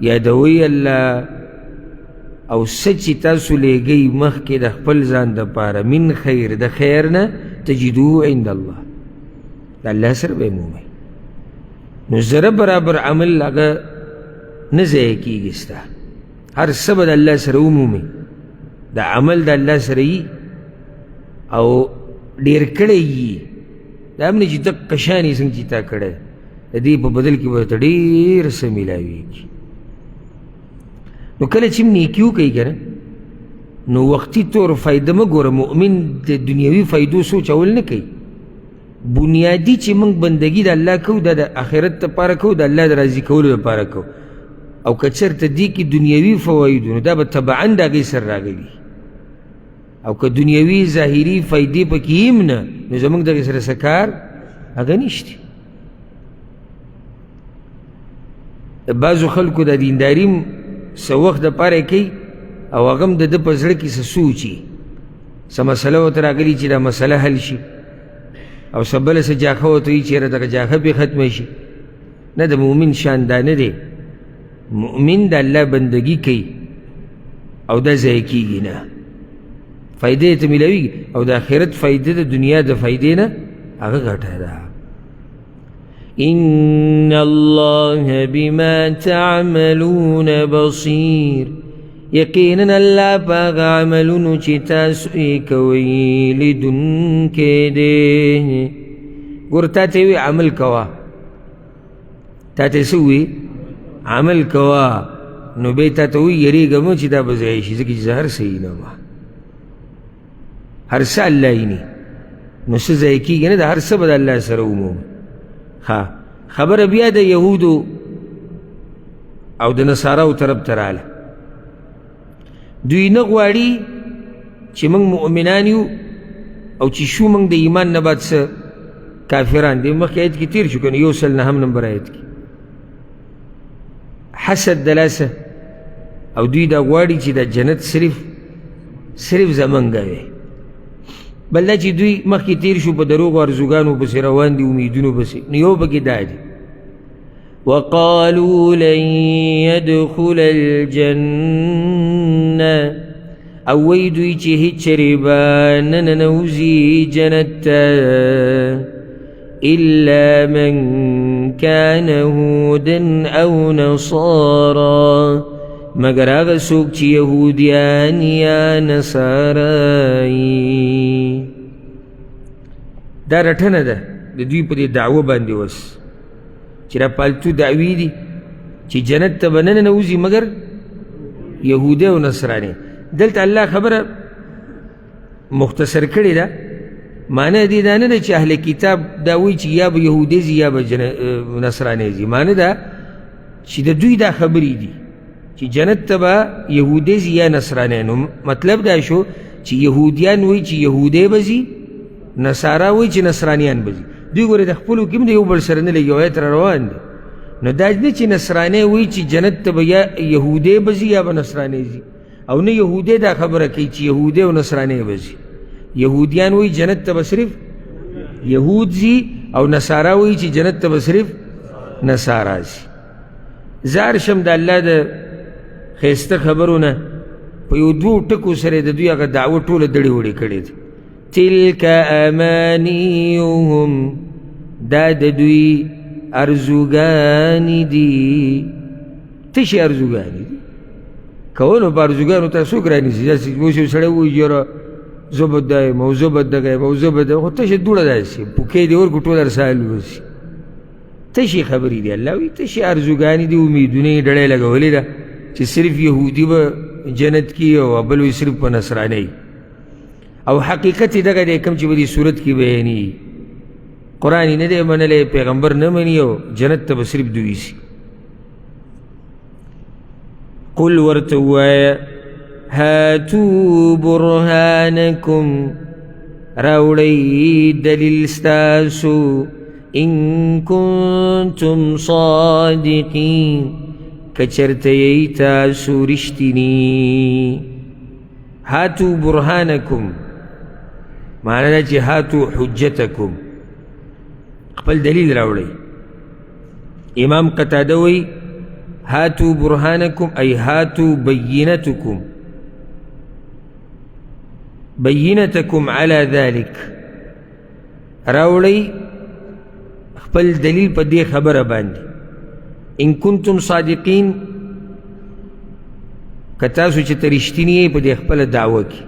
یادوئ الله، او څه چې تاسو لېږئ مخکې د خپل ځان دپاره من خیر د خیر نه تجدوه عند الله، د الله سره به یې مومئ. نو ذره برابر عمل هغه نه ضایع کېږي ستا، هر څه به د الله سره ومومئ، د عمل د الله سره یي او ډېر کړی یي، دا هم نه چې دقه شان یې څنګه چې تا کړی، د دې په بدل کې به ورته ډېر څه میلاویږي. نو کله چې نیکي وکوئ که نه، نو وقتی طور فایده مه ګوره، مؤمن د دنیوي فایدو سوچ اول نه کوي، بنیادي چې موږ بندګي د الله کوو دا د آخرت دپاره کوو، د الله د راضي کولو دپاره کوو، او که چېرته دې کې دنیوي فوایدو نو دا به طبعا د هغې سره راغلي، او که دنیوي ظاهري فایدې پکې هم نه نو زموږ دغې سره څه کار هغه نشته. د بعضو خلکو د دینداري څه وخت دپاره کوي او هغه هم د ده په زړه کې څه سوچي، څه مسله ورته راغلي چې دا مسله حل شي، او څه بله څه جاښه ورته وایي چې یاره دغه جاښه پرې ختمه شي. نه، د مؤمن شان دا نه دی، مؤمن د الله بندګي کوي او دا ضایع کېږي نه، فایدې یې ته میلاویږي، او د آخرت فایده د دنیا د فایدې نه هغه غټه ده. إن الله بما تعملون بصير یقینا الله پاک عملونو چې تاسو یې کوئ لیدونکی دی. ګوره تا ته وي عمل کوه، تا ته څه وي عمل کوه، نو بیا تا ته وي یریږه مه چې دا به ضایع شي، ځکه چې زه هر څه وینم، هر څه الله ویني، نو څه ضایع کېږي نه، د هر څه به د الله سره ومومي. خبره بیا د یهودو او د نصاراو طرف ته راله، دوی نه غواړي چې موږ مؤمنان یو او چې شو موږ د ایمان نه بعد څه کافران دي. مخکې آیت کې تېر شو که نه، 109 نمبر آیت کې حسد د لاسه، او دوی دا غواړي چې دا جنت صرف زمونږ وي. بل دا چې دوی مخکې تېر شو په دروغو ارزوګانو پسې روان دي، امیدونو پسې، نو یو پکې دا دی وقالوا لن يدخل الجنة او وی دوی چې هیڅ چرې به نه ننوځي جنت ته إلا من كان هودا أو نصارى مگر هغه څوک چې یهودیان یا نصارایي. دا رټنه ده د دوی په دې دعوه باندې وس چې را پالتو دعوی دي چې جنت ته به نه ننوځي مګر یهودی او نصراني. دلته الله خبره مختصر کړې ده، معنی دې دا نه ده چې اهل کتاب دا وایي چې یا به یهودی ځي یا به نصراني ځي، معنی ده چې د دوی دا خبرې دي چې جنت ته به یهودی ځي یا نصراني. نو مطلب دا شو چې یهودیان وایي چې یهودی به ځي، نصارا وایي چې نصرانیان به ځي. دوی ګورې د خپلو کې هم د یو بل سره نه لګي روایت را روان دی نو دا نه چې نصرانی وایي چې جنت ته به یا یهودی به ځي یا به نصرانی ځي او نه یهودی دا خبره کوي چې یهودی او نصرانی به ځي یهودیان وایي جنت ته به صرف یهود ځي او نصارا وایي چې جنت ته به صرف نصارا ځي زه هر شم د الله د ښایسته خبرو نه په یو دوو ټکو سره د دوی هغه دعوه ټوله دړې وړې کړې ده تلک امانیهم دا د دوی ارزوګانې دي تشې ارزوګانې دي کولو په ارزوګانو ته څوک رانیسي داسې اوس یو سړی وایي یاره زه به دا یم او زه به دغه یم او زه به خو تشې دوړه داسې پوکې دې ورکړو ټول هر سهال وبسي تشې خبرې دي الله وایي تشې ارزوګانې دي امیدونه یې ډړۍ لګولې ده چې صرف یهودي به جنت کی او بل وی صرف په نصرانی او حقیقت دغه دی کوم چې په دې صورت کې بیانې قرآن نه دی منلی پیغمبر نه مني او جنت ته به صرف دوی سي قل ورته ووایه هاتوا برهانکم راوړئ دلیل ستاسو ان کنتم صادقین کچرته یی تاسو رښتیني هاتو برهانکم معنی دا چې هاتو حجتکم خپل دلیل راوړئ امام قتاده وی هاتو برهانکم ای هاتو بینتکم بینتکم علی ذلک راوړئ خپل دلیل په دې خبره باندې ان کنتم صادقین که تاسو چې ته رښتیني یې په دې خپله دعوه کې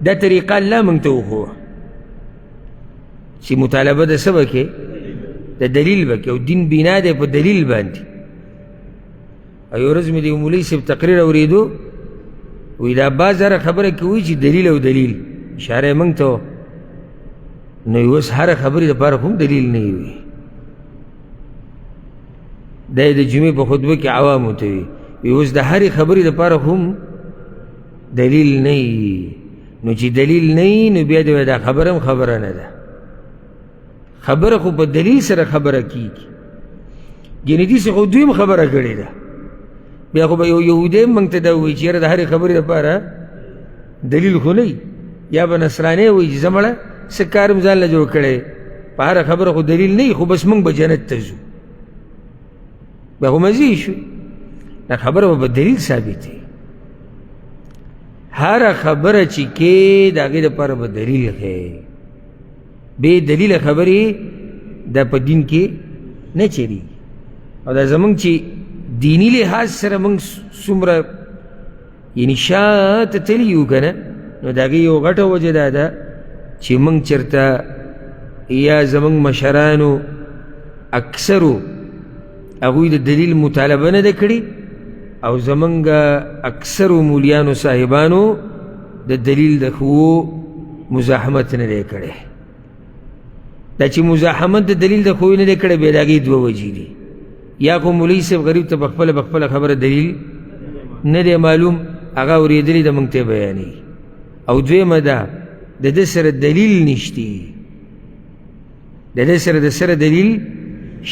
دا طریقه الله موږ ته وښوه چې مطالبه د څه به کې د دلیل به کې او دین بنا دی په دلیل باندې او یو ورځ مې د یو مولوي صاحب تقریر اورېدو وایي دا بعض هره خبره کې وایي چې دلیل او دلیل اشاره یې موږ ته نو اوس هره خبرې دپاره خو هم دلیل نه وي دا یې د جمعې په خطبه کې عوامو ته وي وی اوس د هرې خبرې دپاره هم دلیل نه نو چې دلیل نه نو بیا د دا خبره هم خبره نه ده خبره خو په دلیل سره خبره کیږي یعنې داسې خو دوی هم خبره کړې ده بیا خو به یو یهودی هم موږ ته دا وایي چې یاره د هرې خبرې دپاره دلیل خو نه یا به نصرانی وایي چې زه مړه څه کار هم ځان له جوړ کړی په هره خبره خو دلیل نه خو بس موږ به جنت ته ځو بیا خو مزې شو دا خبره به دلیل ثابتې هره خبره چې کې د هغې دپاره به دلیل ښیې بې دلیله خبرې دا په دین کې نه چېرېږي او دا زموږ چې دیني لحاظ سره موږ څومره یعنې شاته تللي یو که نه نو د هغې یو غټه وجه دا ده چې موږ چېرته یا زموږ مشرانو اکثرو هغوی د دلیل مطالبه نه ده کړې او زمونږ اکثرو مولیانو صاحبانو د دلیل د ښوو مزاحمت نه دی کړی دا چې مزاحمت د دلیل د ښوو نه دی کړی بیا د هغې دوه وجې دي یا خو مولوي صاحب غریب ته پخپله خبره دلیل نه دی معلوم هغه اورېدلې ده موږ ته بیانوي او دویمه ده د ده سره دلیل نشتی د ده سره د سره دلیل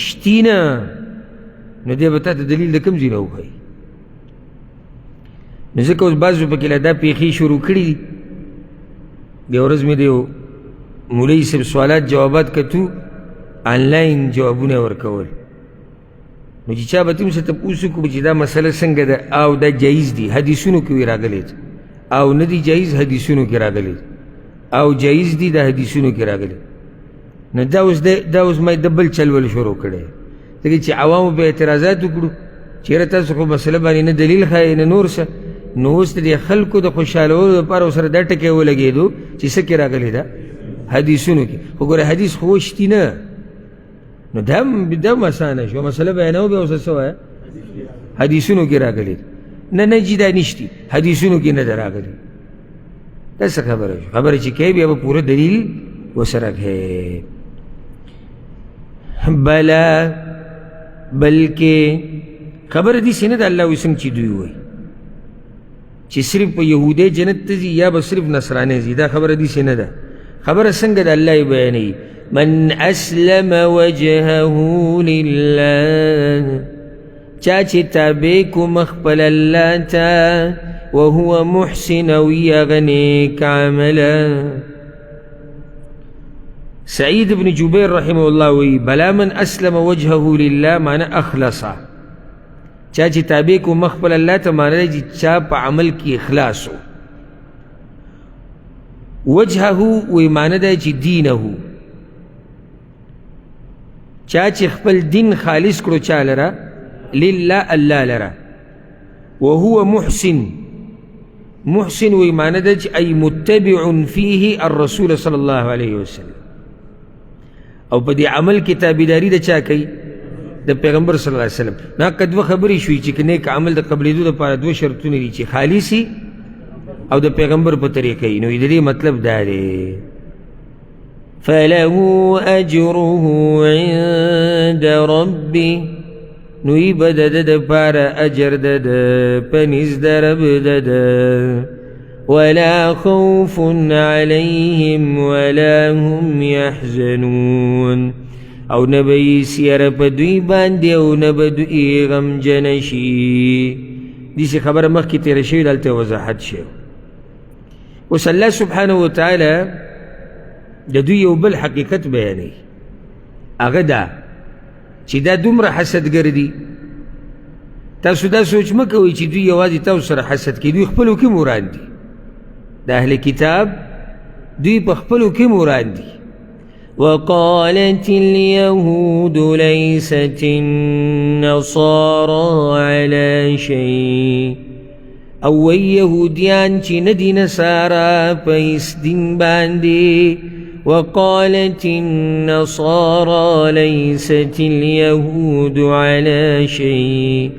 شتي نه نو دی به تا ته دلیل د کوم ځای نه وښایي نو ځکه اوس بعضو پکې لا دا پیښې شروع کړي دي بیا ورځ مې د یو مولوي صاحب سوالات جوابات کتو آنلاین جوابونه ورکول نو چې چا به ته ورڅخه تپوس وکړو چې دا مسله څنګه ده او دا جایز دي حدیثونو کې وی راغلی او نه دي جایز حدیثونو کې راغلی او جایز دي د حدیثونو کې راغلی نو دا اوس ما د بل چل ول شروع کړی ځکه چې عوامو به اعتراضات وکړو چې یاره تاسو خو مسله باندې نه دلیل ښایي نه نور څه نو اوس د خلکو د خوشحالولو دپاره ورسره دا ټکی ولګېدو چې څه کې راغلی ده حدیثونو کې خو ګوره حدیث خو شتي نه نو دا هم اسانه شوه مسله بیانوو بیا اوس څه وایه حدیثونو کې راغلی نه نه جي دا نشتي حدیثونو کې نه ده راغلی دا څه خبره شو خبره چې کوې بیا به پوره دلیل ورسره کوې بلا بلکې خبره داسې نه ده الله وایي څنګه چې دوی وایي چې صرف په یهودی جنت ته ځي یا به صرف نصرانی ځي دا خبره داسې نه ده خبره څنګه ده الله یې بیانوي من اسلم وجهه لله چاچی تابع کو مخبل اللہ تا وهو محسن ویغنیک عملا. سعید بن جبیر رحمه اللہ وی بلا من اسلم وجهه لله معنی اخلصا چاچی تابع کو مخبل اللہ تا معنی جی چا پا عمل کی اخلاصو. وجهه وی معنی دا چی دینه چاچی خپل دین خالص کرو چا لرا للہ اللہ لرا. وهو محسن محسن وی معنی دا چی ای متبع فیه الرسول صلی اللہ علیہ وسلم او پا دی عمل کی تابیداری دا چا کئی دا پیغمبر صلی اللہ علیہ وسلم. نا قدوہ خبری شوی چی نیک عمل دا قبل دا پارا دو شرطونی دی چی خالصی او دا پیغمبر پا طریقی نو ادری مطلب دا دے فَلَهُ أَجْرُهُ عِنْدَ رَبِّهِ نوی بدا دا پارا اجر دا پنیز دا رب دا ولا خوف عليهم ولا هم يحزنون او نبی سیر پا دوی باندی او نبدوی غم جنشی. دیسی خبر مخ کی تیر شوی دالتا وضاحت شو. وس اللہ سبحانہ وتعالی دا دوی یو بل حقیقت بیانی اغدا چی دا دومره حسد گردی تاسو دا سوچ مکوی چی دوی یوازی تاسو سر حسد کی دوی خپلو کی مران دی دا اہل کتاب دوی پا خپلو کی مران دی. وقالت اليهود ليست النصارى على شيء او یهودیان چی ندی نصارا پیس دین باندی. وقالت النصارى ليست اليهود على شيء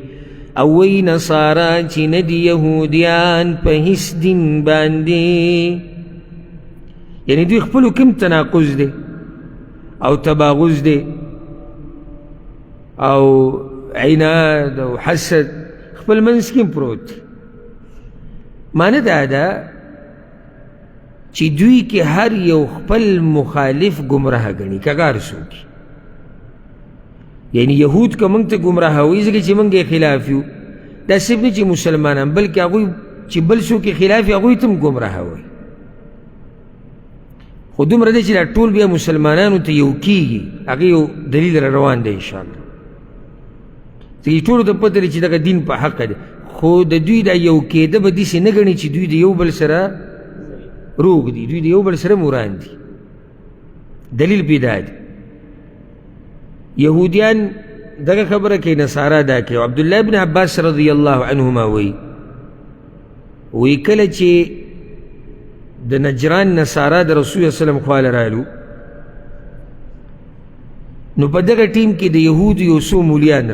او نصارا چی ندی یهودیان پیس دین باندی. یعنی دوی خپلو کم تناقض دے او تباغض دے او عناد او حسد خپل منس کم پروت. معنی دا چی دوی کے ہر یو خپل مخالف گمراہ گنی کگار سو کی. یعنی یہود کا منگ تا گمراہ ہوئی زکی چی منگ خلافیو دا سب نی چی مسلمانان بلکہ اگوی چی بل سو کی خلافی اگوی تم گمراہ ہوئی. خودم رده چی دا طول بیا مسلمانانو تا یو کی گی اگه یو دلیل روان ده انشاءاللہ. تکی طولو تا پتر چی دا دین پا حق ده خود دوی دا یو که ده با دیسی نگرنی چی دوی دا یو بل سرا روگ دی دوی دا یو بل سرا مران دی. دلیل پیدا دی. یهودیان دا خبر که نصارا دا که عبداللہ بن عباس رضی اللہ عنہما وی کل چی دا نجران نصارا دا رسول اللہ صلی اللہ علیہ وسلم خوال رالو نو پا دغا ٹیم کی دا یهود یو سو مولیان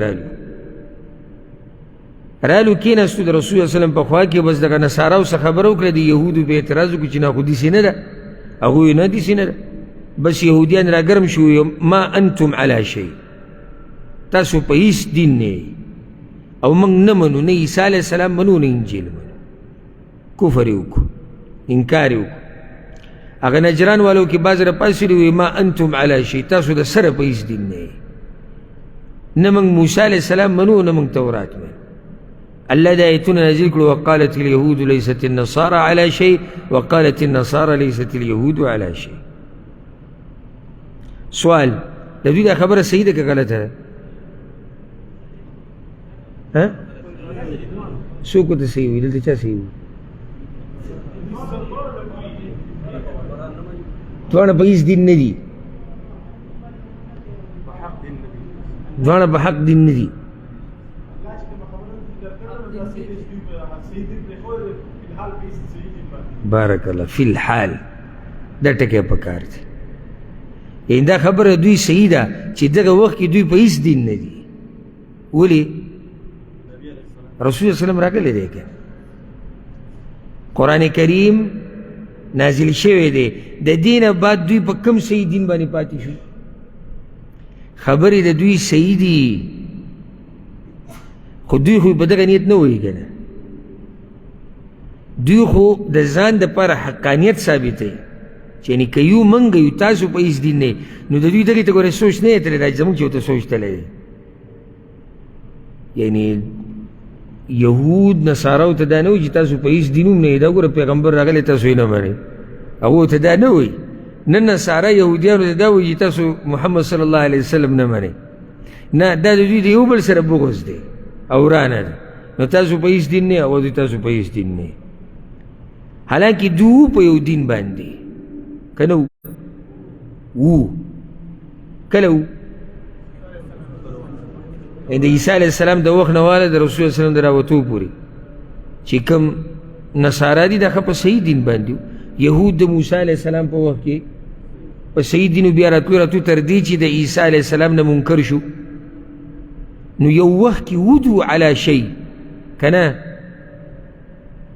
رالو کی نستو دا رسول اللہ صلی اللہ علیہ وسلم پا خواہ کی بس دغا نصاراو سا خبرو کرد یهودو پہ اعتراضو کچی نا خودی سی ندا اگوی نا دی سی ندا بس یهودیان را گرم شوی ما انتم علا شئی تاسو پا ایس دین نے او منگ نمنو نا عیسیٰ علیہ السلام منو نا انجیل منو کفریو کو انکاریو کو. اگر نجران والو کی باز را پاسی روی ما انتم علا شئی تاسو دا سر پا ایس دین نے نمنگ موسیٰ علیہ السلام منو نمنگ تورات منو. اللہ دا ایتون نازل کرو وقالت اليهود ليست النصارى على شيء وقالت النصارى ليست اليهود على شيء. سوال دا دوی دا خبر صحیح دا کہ غلط ہے؟ ہاں سو کو تا صحیح ہوئی دلتا چاہ صحیح ہوئی دوانا بایس دین ندی دوانا بحق دین ندی بارک اللہ فی الحال دا ٹکے پکار دی. یعنی دا خبر دوی صحیح دا چی دغا وقت کی دوی پا اس دین ندی ولی رسول اللہ صلی اللہ علیہ وسلم راکا لے دے کہ قرآن کریم نازل شوئے دے دا دین بعد دوی پا کم صحیح دین بانی پاتی شو خبری دا دوی صحیح دی خود دوی خوی بدغا نیت نو ہوئی گنا دوی خو دا زان دا پار حقانیت ثابت ہے چې یعنې که یو منګه یو تاسو په هېڅ دین نه نو د دوی دغې ته ګوره سوچ نه یې تللی دا چې زمونږ چې ورته سوچ تللی دی یعنې یهود نصاراو ته دا نه وایي چې تاسو په هېڅ دین هم نه یې دا ګوره پیغمبر راغلی تاسو یې نه منئ هغو ته دا نه وایي نه نصارا یهودیانو ته دا وایي چې تاسو محمد صلی الله علیه وسلم نه منئ نه دا د دوی د یو بل سره بغض دی او ورانه ده نو تاسو په هېڅ دین نه او دوی تاسو په هېڅ دین نه حالانکې دوی په یو دین باندې که نه وو کله وو د عیسی علیه السلام د وخت نه واله د رسول الله سلم د راوتو پورې چې کوم نصارا دي دا ښه په صحیح دین باندې وو یهود د موسی علیه السلام په وخت کې په صحیح دین بیا راتلو تر دې چې د عیسی علیه السلام نه منکر شو نو یو وخت کې ودو علی شی که نه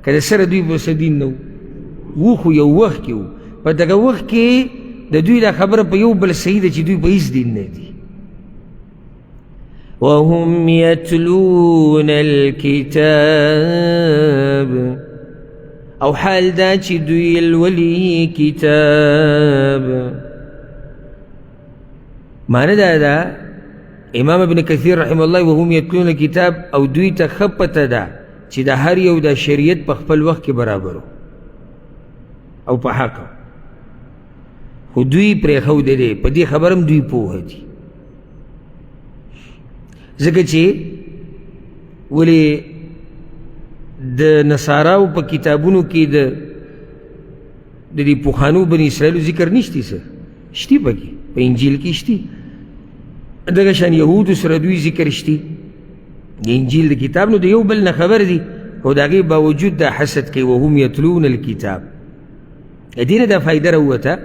که د سره دوی په څه دین نه وو خو یو وخت کې وو په دغه وخت کې د دوی دا خبره په یو بل صحیح ده چې دوی په هېڅ دین نه دي وهم یتلون الکتاب او حال دا چې دوی لولي کتاب معنی دا ده امام ابن کثیر رحمه الله وهم یتلون الکتاب او دوی ته ښه پته ده چې د هر یو د شریعت په خپل وخت کې برابر او په حق خو دوی پرېښودی دی په دې خبر هم دوی پوهه دي ځکه چې ولې د نصاراو په کتابونو کې د دې پخوانو بني اسرائیلو ذکر نشتی څه شتي پکې په انجیل کې شتي دغه شان یهودو سره دوی ذکر شتي د انجیل د کتاب نو د یو بل نه خبر دي خو د هغې باوجود دا حسد کوي وهم یتلون الکتاب د دې نه دا فایده راووته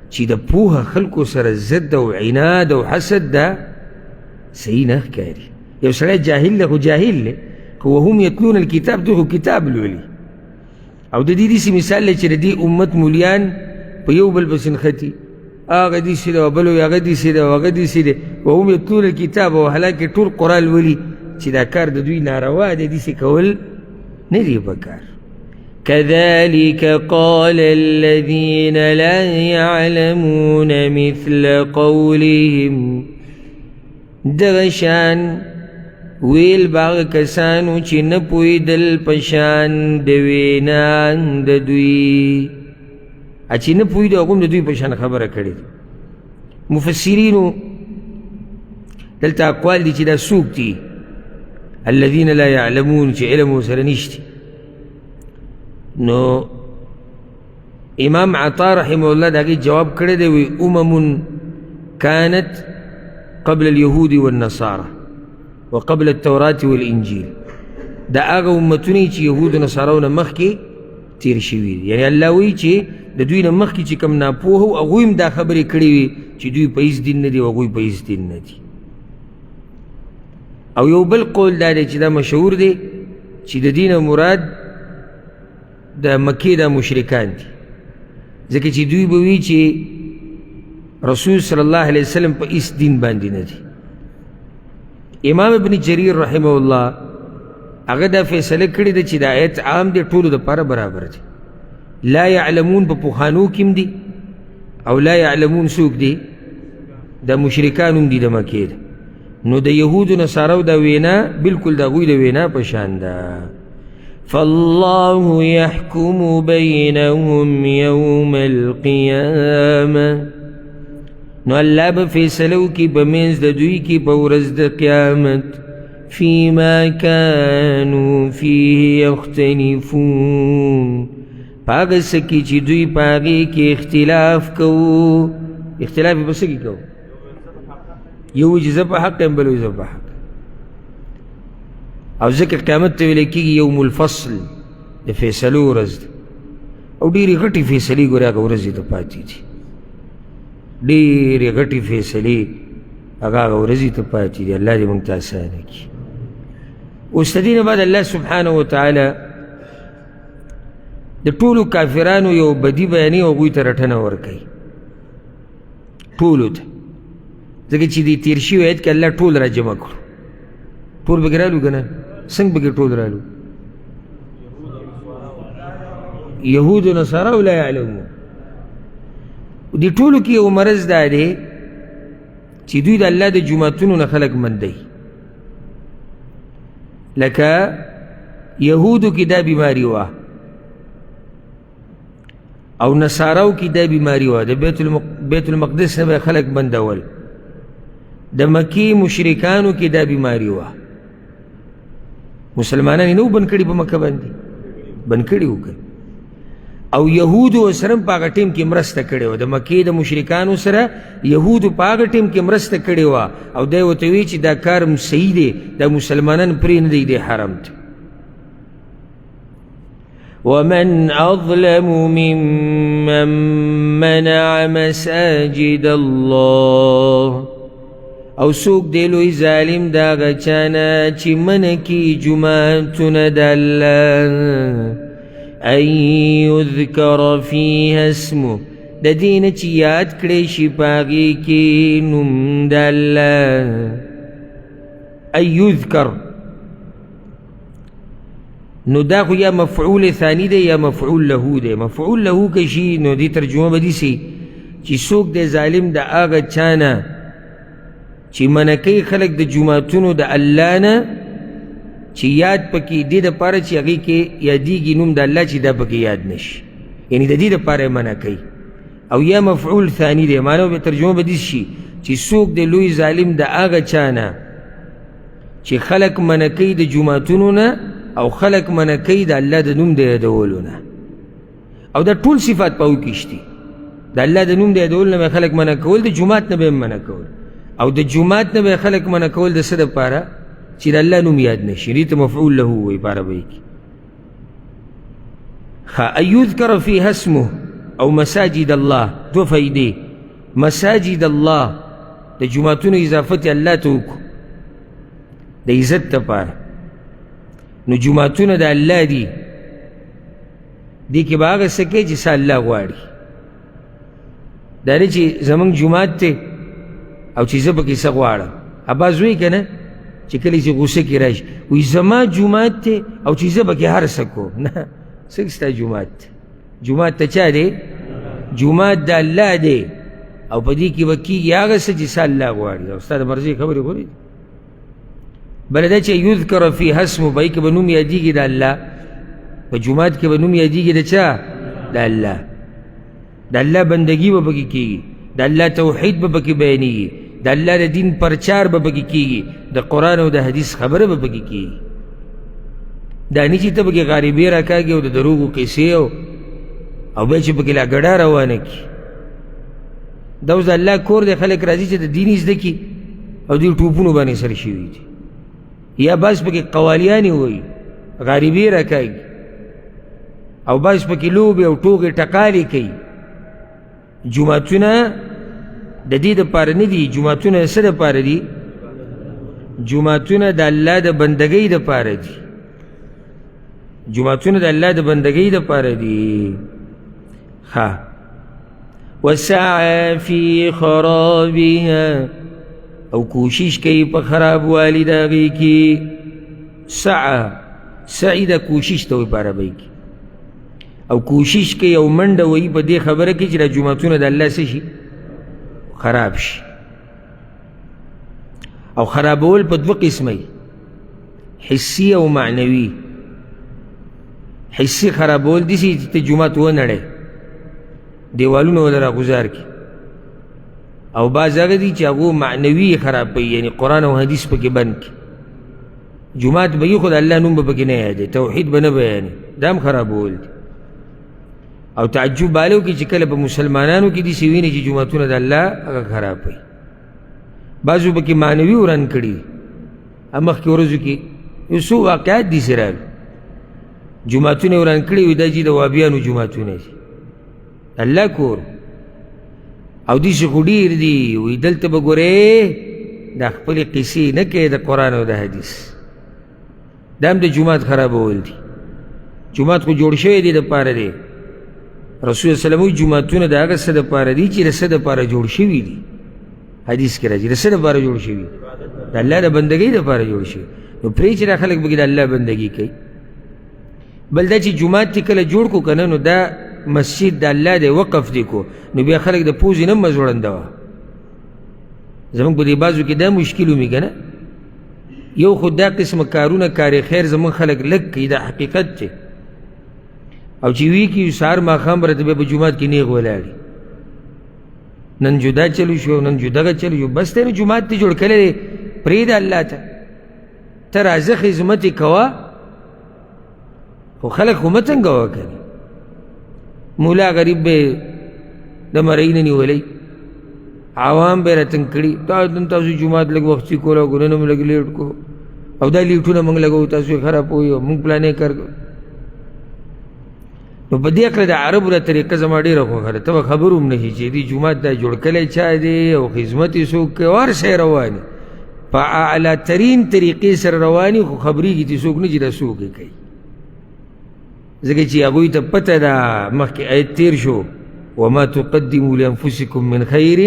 چې د پوهه خلکو سره ضد او عناد او حسد دا صحیح نه ښکاري یو سړی جاهل دی خو جاهل دی خو وهم یتلون الکتاب دوی خو کتاب لولي او د دې داسې مثال دی چې د دې امت مولیان په یو بل پسې نښتي هغه داسې دی او بل وایي هغه داسې دی او هغه داسې دی وهم یتلون الکتاب او حالانکې ټول قرآن لولي چې دا کار د دوی ناروا دی داسې کول نه دی پکار كذلك قال الذين لا يعلمون مثل قولهم دغشان ویل باغ کسانو چې نه پوهېدل په شان د وینا د دوی چې نه پوهېدو هغه هم د دوی په شان خبره کړې ده مفسرینو دلته اقوال دي چې دا څوک دي الذین لا یعلمون چې علم ورسره نشته نو امام عطا رحمه الله د هغې جواب کړی دی وی امم كانت قبل اليهود والنصارى وقبل التوراة والإنجيل دا هغه امتونه چې یهود و نصاراو نه مخکې تیر شوي دي یعنې الله وایي چې د دوی نه مخکې چې کوم ناپوه و هغوی هم دا خبرې کړې وي چې دوی په هېڅ دین نه دي او هغوی په هېڅ دین نه دي او یو بل قول دا دی چې دا مشهور دی چې د دې نه مراد د مکې دا مشرکان دي ځکه چې دوی به وي چې رسول صلی الله علیه وسلم په هېڅ دین باندې نه دي امام ابن جریر رحمه الله هغه دا فیصله کړې ده چې دا آیت عام دی ټولو دپاره برابر دی لا یعلمون په پخوانو کې هم دي او لا یعلمون څوک دي دا مشرکان هم دي د مکې ده نو د یهودو نصاراو دا وینا بلکل د هغوی د وینا په شان ده فالله يحكم بينهم يوم القيامة نو الله به فیصله وکړي په منځ د دوی کې په ورځ د قیامت فيما كانوا فيه يختلفون په هغه څه کې چې دوی په هغې کې اختلاف کوو اختلاف یې په څه کې کوو یو وایي چې زه په حق یم بل وایي زه په حق او ځکه قیامت ته ویلی کېږي یوم الفصل د فیصلو ورځ ده او ډېرې غټې فیصلې ګورې هغه ورځې ته پاتې دي ډېرې غټې فیصلې هغه ورځې ته پاتې دي الله دې موږ ته اسانه کړي اوس د دې نه بعد الله سبحانه وتعالی د ټولو کافرانو یو بدي بیانوي او هغوی ته رټنه ورکوي ټولو ته ځکه چې دې تېر شوي آیت کې الله ټول را جمع کړو ټول پکې رالو که نه څنګه پکې ټول رالو یهود و نصارا لا یعلمون دې ټولو کې یو مرض دا دی چې دوی د الله د جوماتونو نه خلک مندوي. لکه یهودو کې دا بیماری وه او نصاراو کې دا بیماری وه، د بیت المقدس نه به خلک بندول. د مکې مشرکانو کې دا بیماری وه، مسلمانان یې نه و بند کړي په مکه باندې، بند کړي وو. او یهودو سره په هغه ټیم کې مرسته کړې وه، د مکې د مشرکانو سره یهودو په هغه ټیم کې مرسته کړې وه، او دی ورته وی چې دا کار صحیح دی، دا مسلمانان پرې نه دی، دی حرام دی. ومن أظلم ممن منع مساجد الله، او څوک دی لوی ظالم د هغه چا نه چې منع کي جوماتونه د الله، ان یذکر فیها اسمه، د دې نه چې یاد کړی شي په هغې کې نوم د الله. ان یذکر، نو دا خو یا مفعول ثانی دی یا مفعول له دی. مفعول له که شي نو دې ترجمه به داسې چې څوک دی ظالم د هغه چا نه چې منع کوي خلک د جوماتونو د الله نه، چې یاد پکې دې دپاره چې هغې کې یادېږي نوم د الله، چې دا پکې یاد نشي، یعنې د دې دپاره یې منع کوي. او یا مفعول ثانی دی، معنی به ترجمه به داسې شي چې څوک دی لوی ظالم د هغه چا نه چې خلک منع کوي د جوماتونو نه، او خلق منع کوي د الله د نوم د یادولو نه. او دا ټول صفات په هغو کې شته، د الله د نوم د یادولو نه به خلق منع کول، د جومات نه به منع کول، او د جومات نه به خلق منع کول د څه دپاره چې د الله نوم یاد نشي. دې ته مفعول له وایي په عربۍ کې. ان یذکر فیها اسمه او مساجد الله، دو فایدې. مساجد الله د جوماتونو اضافت الله ته وکړو د عزت دپاره، نو جوماتونه د الله دي، دې کې به هغه څه کوي چې څه الله غواړي. دا نه چې زمونږ جومات دی او چې زه پکې څه غواړم. اباز وایي که نه چې کله چې غوسه کې راشي وایي زما جومات دی او چې زه پکې هر څه کوم. نه، څنګه ستا جومات دی؟ جومات ته چا دی؟ جومات د الله دی، او په دې کې به کېږي هغه څه چې څه الله غواړي. او ستا د مرضۍ خبرې غواړي. بله دا چې یذکر فیها اسمه، په هغې کې به نوم یادېږي د الله، په جومات کې به نوم یادېږي د چا؟ د الله. د الله بندګي به پکې کېږي، د الله توحید به پکې بیانېږي، د الله د دین پرچار به پکې کېږي، د قرآن او د حدیث خبره به پکې کېږي. دا نه چې ته پکې غریبۍ راکاږي او د دروغو قصې او بیا چې پکې لا ګډا روانه کړي. دا اوس د الله کور دی، خلک راځي چې د دین یې زده کړي او دوی ټوپونو باندې سر شوي دي، یا بعض پکې قوالیانې وایي غریبۍ راکاږي، او بعض پکې لوبې او ټوغې ټقالې کوي. جوماتونه د دې دپاره نه دي، جوماتونه څه دپاره دي؟ جوماتونه د الله د بندګۍ دپاره دي، جوماتونه د الله د بندګۍ دپاره دي. وسعى في خرابها، او کوشش کوي په خرابوالي د هغې کې. سعی د کوشش ته وایي په عربۍ کې، او کوشش کوي او منډه وایي په دې خبره کې چې دا جوماتونه د الله څه شي؟ خراب شي. او خرابول په دوه قسمه، حسي او معنوي. حسي خرابول داسې چې ته جومات ونړی، دیوالونه وله راغوځار کړي، او بعض هغه دي چې هغو معنوي خرابوي، یعنی قرآن او حدیث پکې بند کړي. جومات به یې خو د الله نوم به پکې نه یادوي، توحید به نه بیانوي، دا هم خرابول دي. او تعجب بالو کې چې کله په مسلمانانو کې داسې ویني چې جوماتونه د الله هغه خرابوي. بعضو پکې معنوي وران کړي. مخکې ورځو کې یو څو واقعات داسې راغلي، جوماتونه یې وران کړي وي، دا چې د وابیانو جوماتونه دي، الله کور. او داسې خو ډېر دي، وایي دلته به ګورې دا خپلې قصې نه کوې د قرآن او د حدیث، دا هم د جومات خرابول دي. جومات خو جوړ شوی دی دپاره دی. رسول صلی الله علیه وسلم جوماتونه د هغه څه دپاره دي چې د څه دپاره جوړ شوي دي. حدیث کې راځي د څه دپاره جوړ شوي؟ د الله د بندګۍ دپاره جوړ شوي. نو پرې چې دا خلک پکې د الله بندګي کوي. بل دا چې جومات چې کله جوړ کړو که نه، نو دا مسجد د الله دی وقف دی کو نو بیا خلک د پوزې نه مزوړنده وه زمونږ په دې بازو کې دا مشکل ومي که نه یو خو دا قسمه کارونه کار خیر زمونږ خلک لږ کوي دا حقیقت دی او چې وی کې سهار ماښام به راته بیا په جومات کې نیغ ولاړي نن جدا چلو شو نن جدغه چلو شو بس دی نو جومات ته جوړ کړی دی پرېږده الله ته ته راځه خدمت یې کوه خو خلک خو مه تنګوه که نه مولا غریب به د مرۍ نه نیولی عوام به یې راتنګ کړي تاسو جومات لږ وختي کوله او نن هم لږ لیټ کو او دا لیټونه موږ لګوو تاسو یې خراب ووي موږ پلانې کار نو په دې هکله د عربو دا طریقه زما ډېره خوښه ده ته به خبر هم نه شي چې دې جومات دا جوړ کلی چا دی او خدمت یې څوک کوي او هر شی روان وي په اعلی ترین طریقې سره روان وي خو خبرېږي چې څوک نه چې دا څوک یې کوي ځکه چې هغوی ته پته ده مخکې آیت تیر شو وما تقدموا لانفسکم من خیر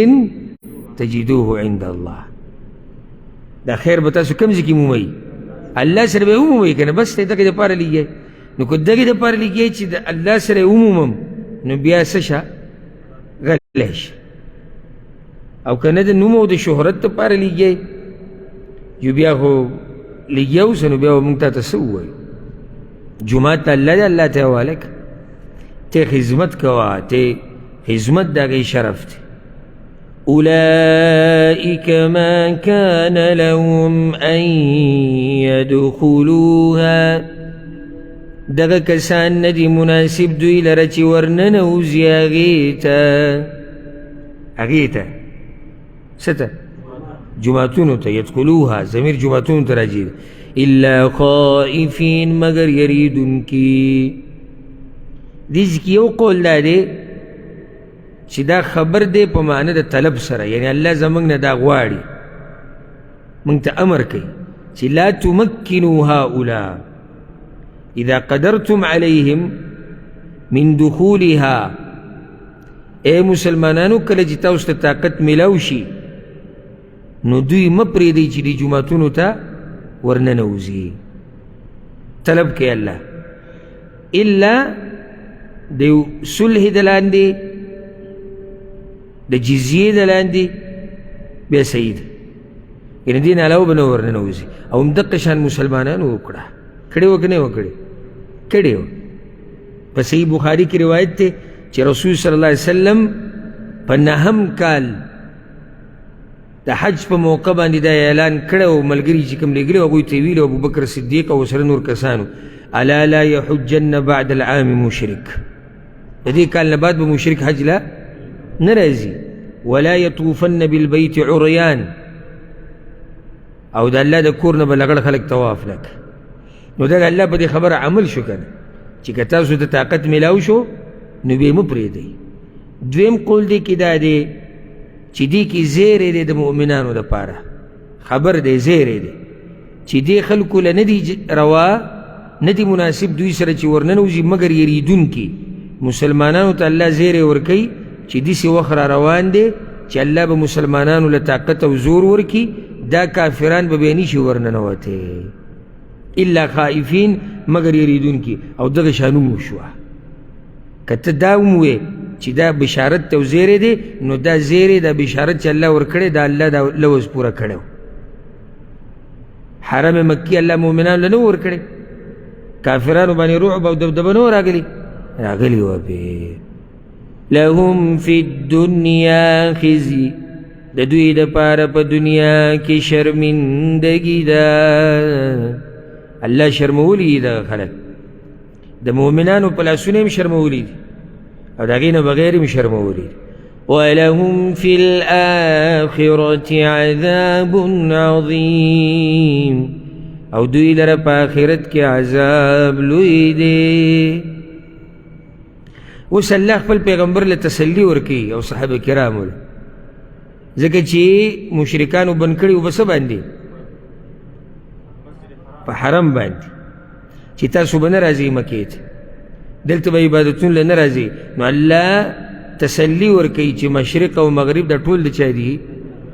تجدوه عند الله دا خیر به تاسو کوم ځای کې مومئ الله سره به یې ومومئ که نه بس دی دغې دپاره لګیئ نو که دغې دپاره لګیئ چې د الله سره یې ومومم نو بیا څه شه غلی شه او که نه د نوم او د شهرت دپاره لګیئ جو بیا خو لګیا اوسه نو بیا به مونږ تا ته څه ووایو جومات ته الله دی الله ته یې حواله کړه ته خدمت کوه ته خدمت د هغې شرف دی أولئك ما كان لهم أن يدخلوها دغه کسان ندي مناسب دوی لره چې ورننوځي هغې ته څه ته جوماتونو ته یدخلوها ضمیر جوماتونو ته راځي الا خائفین مگر یریدونکي دې کې یو قول دا دی چې دا خبر دی په معنی د طلب سره یعنی الله زموږ نه دا غواړي موږ ته امر کوي چې لا تمکنوا هؤلاء اذا قدرتم عليهم من دخولها اے مسلمانانو کله چې تاسو ته طاقت میلاو شي نو دوی مه پرېږدئ چې دې جوماتونو ته ورننوځي طلب کوي الله الا د یو صلح د لاندې د جزیې د لاندې بیا صحیح ده یعنې دې نه علاوه به نه ورننوځي او همدقه شان مسلمانانو وکړه کړې وه که نه وه کړې وه په صحیح بخاري کې روایت دی چې رسول صلی الله علیه وسلم په نهم کال د حج په موقع باندې دا اعلان کړی او ملګري چې کوم لېږلي هغوی ته یې ویلي ابوبکر صدیق او سره نور کسانو الا لا یحجن بعد العام مشرک د دې کال نه بعد به مشرک حج لا نه راځي ولا یطوفن بالبیت عریان او د الله د کور نه به لغړ خلک طواف لک نو دغه الله په دې خبره عمل شو که نه چې که تاسو ته طاقت میلاو شو نو بیا مه پرېږدئ دویم قول دی کې دا دی چې دې کې زیری دی د مؤمنانو دپاره خبر دی زیری دی چې دې خلکو له نه دي روا نه دي مناسب دوی سره چې ورننوځي مګر یریدونکي مسلمانانو ته الله زیری ورکوي چې داسې وخت را روان دی چې الله به مسلمانانو له طاقت او زور ورکي دا کافران به بیا نشي ورننوتی الا خائفین مګر یریدونکي او دغه شانوم وشوه که ته دا وموې چې دا بشارت ته زیری دی نو دا زیری دا بشارت چې الله ورکړی دا الله دا لوز پوره کړی حرم مکی الله مؤمنانو له نه ورکړی کافرانو باندې رعب او دبدبه نه راغلي وه پې لهم فی الدنیا خزي د دوی دپاره په دنیا کې شرمندګي ده الله شرمولی دغه خلک د مؤمنانو په لاسونه هم شرمولی دي او د هغې نه بغیر هم شرمولی دي ولهم فی الآخرة عذاب عظیم او دوی لره په آخرت کې عذاب لوی دی اوس الله خپل پیغمبر له تسلی ورکوي او صحابه کرامو له ځکه چې مشرکانو بند کړي و به څه باندې په حرم باندې چې تاسو به نه راځئ مکې ته دلته به عبادتونه له نه راځئ نو الله تسلی ورکوي چې مشرق او مغرب د ټول د چا دي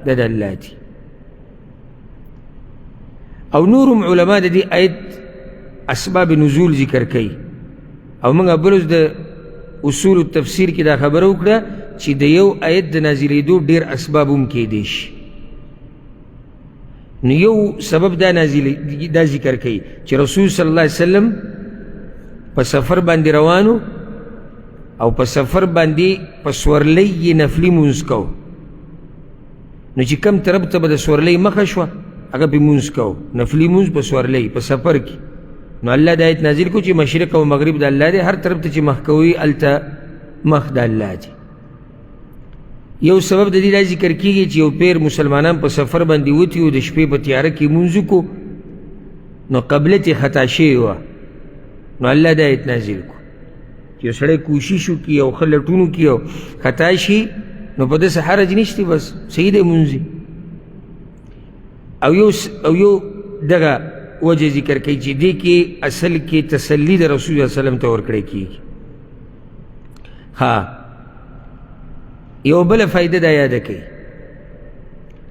د الله دي او نورم علما د دې آیت اسباب نزول ذکر کوي او موږ بلوز د اصول التفسیر کی دا خبر وکړه چې د یو آیت د نازلېدو ډېر اسباب هم کېدی شي. نو یو سبب دا ذکر کوي چې رسول صلی الله علیه وسلم په سفر باندې روانو او په سفر باندې په سورلۍ یې نفلي مونځ کو. نو چې کم طرف ته به د سورلۍ مخه شوه هغه پې مونځ کو، نفلي مونځ په سورلۍ په سفر کې. نو الله دا آیت نازل کو چې مشرق او مغرب د الله دی، هر طرف ته چې مخ کوي هلته مخ د الله دی. یو سبب د دې دا ذکر کېږي چې یو پیر مسلمانان په سفر باندې وتي و، د شپې په تیاره کې مونځ وکړو، نو قبلت یې خطا شوې وه. نو الله دا آیت نازل کو چې یو سړی کوشش وکړي او ښه لټون وکړي او خطا شي نو په داسې حرج نشته، بس صحیح دی مونځي. او یو دغه وجه ذکر کوي چې دې کې اصل کې تسلی د رسول صلی الله علیه وسلم ته ورکړی کېږي. ها یو بله فایده دا یاده کوي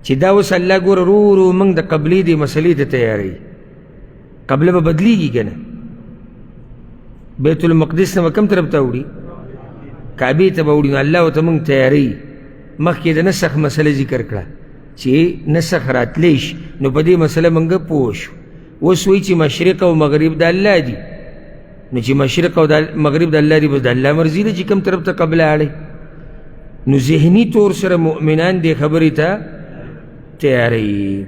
چې دا اوس الله ګوره ورو ورو موږ د قبلې دې مسلې ته تیاروي. قبله به بدلیږي که نه؟ بیت المقدس نه به کوم طرف ته وړي؟ کعبې ته به وړي. نو الله ورته موږ تیاروي. مخکې د نسخ مسله ذکر کړه چې نسخ راتلی شي، نو په دې مسله موږ پوه شو. اوس وایي چې مشرق او مغرب د الله دي، نو چې مشرق او مغرب د الله دي بس د الله مرضي ده چې کوم طرف ته قبله اړئ. نو ذهني طور سره مؤمنان دې خبرې ته تیاروي.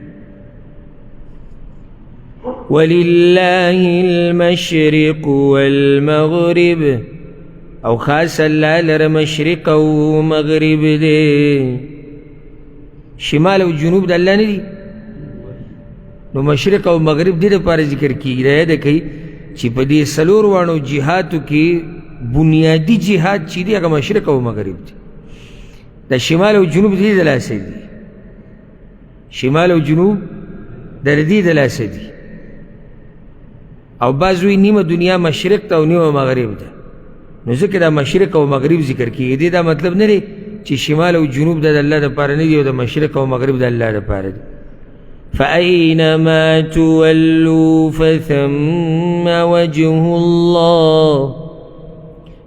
ولله المشرق والمغرب، او خاص الله لره مشرق او مغرب دی. شمال او جنوب د الله نه دي؟ نو مشرق او مغرب دې دپاره ذکر کېږي. دا یاده کوي چې په دې څلور واړو جهاتو کې بنیادي جهاد چې دی هغه مشرق او مغرب دی. د شمال او جنوب د دې د لاسه دي، شمال او جنوب د دې د لاسه دي. او بعض وایي نیمه دنیا مشرق ته او نیمه مغرب ده، نو ځکه دا مشرق او مغرب ذکر کېږي. دې دا مطلب نه دی چې شمال او جنوب د الله دپاره نه دي او د مشرق او مغرب د الله دپاره دي. فأينما تولوا فثم وجه الله،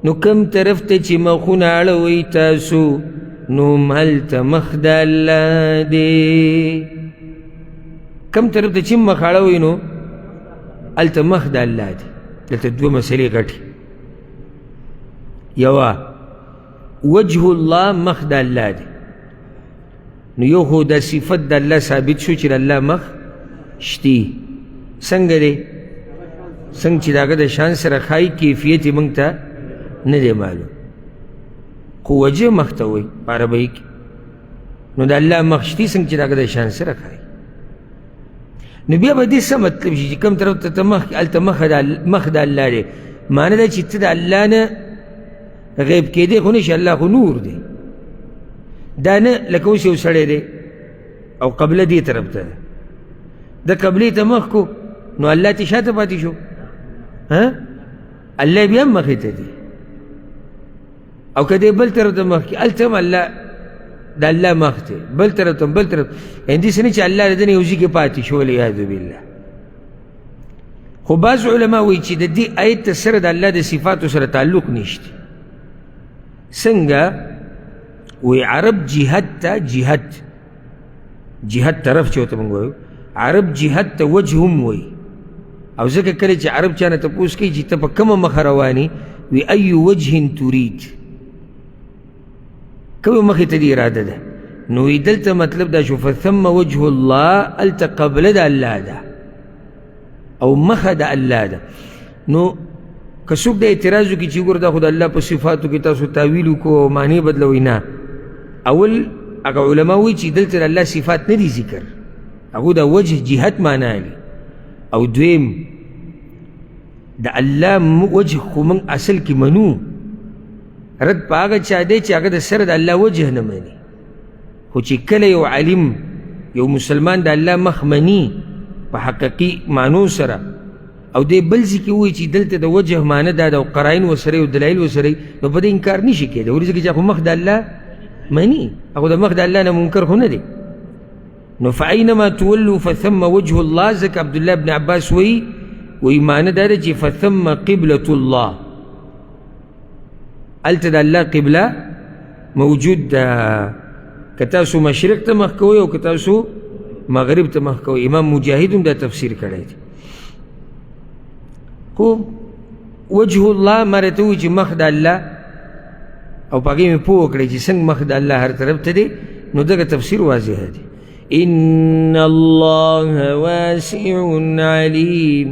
نو کم طرف ته چې مخونه اړوئ تاسو نو هلته مخ د الله دی. کم طرف ته چې مخ اړوئ نو هلته مخ د الله دی. دلته دوه مسلې غټې. یوه وجه الله مخ د الله دی. نو یو خو دا صفت د الله ثابت شو چې د الله مخ شتي. څنګه دی؟ څنګه چې د هغه د شان سره ښایي کیفیت یې موږ ته نه دی معلوم، خو وجه مخ ته وایي په عربۍ کې. نو د الله مخ شتي څنګه چې د هغه د شان سره ښایي. نو بیا به دې څه مطلب شي چې کوم طرف ته ته هلته مخ د الله دی. معنی دا چې ته د الله نه غیب کېدی خو نه شي، الله خو نور دی. دا نه لکه اوس یو سړی دی او قبله دې طرف ته ده، د قبلې ته مخ کو نو الله ته شاته پاتې شو. الله بیا هم مخې ته دی. او که دی بل طرف ته مخ کړي هلته هم الله د الله مخ دی، بل طرف ته بل طرف. یعنې داسې نه چې الله د ده نه یو ځای کې پاتې شو، والعیاذ بالله. خو بعض علما وایي چې د دې آیت ته سره د الله د صفاتو سره تعلق نشته. څنګه؟ وی عرب جهاد ته جهاد طرف چې ورته موږ وایو، عرب جهاد ته وجه هم وایي. او ځکه کله چې عرب چا نه تپوس کوي چې ته په کومه مخه روانې، وی ای وجه ترید، کومې مخې ته دې اراده ده. نو وی دلته مطلب دا شو فثم وجه الله، هلته قبله د الله ده او مخه د الله ده. نو که څوک د اعتراض وکړي چې ګوره دا خو د الله په صفاتو کې تاسو تاویل وکړو او معنی بدلوئ، نه. اول هغه علما وایي چې دلته د الله صفات نه دي ذکر، هغو د وجه جهت معنا لي. او دویم د الله وجه خو موږ اصل کې منو، رد په هغه چا دی چې هغه د سره د الله وجه نه مني. خو چې کله یو عالم یو مسلمان د الله مخ مني په حقیقي معنو سره، او دی بل ځای کې وایي چې دلته د وجه معنی دا ده او قرائن ورسره او دلایل ورسره، نو په دې انکار نشي کېدی. ولې؟ ځکه چې خو مخ د الله مني، هغه د مخ د الله نه منکر خو نه دی. نو فاینما تولوا فثم وجه الله. ځکه عبدالله بن عباس وایي معنی دا ده چې فثم قبلة الله، هلته د الله قبله موجود ده. که تاسو مشرق ته مخ کوئ او که تاسو مغرب ته مخ کوئ. امام مجاهد هم دا تفسیر کړی دی. خو وجه الله ما راته ووایي چې مخ د الله او په هغې مې پوه کړی چې څنګه مخ د الله هر طرف ته دی، نو دغه تفسیر واضح دی. ان الله واسع علیم،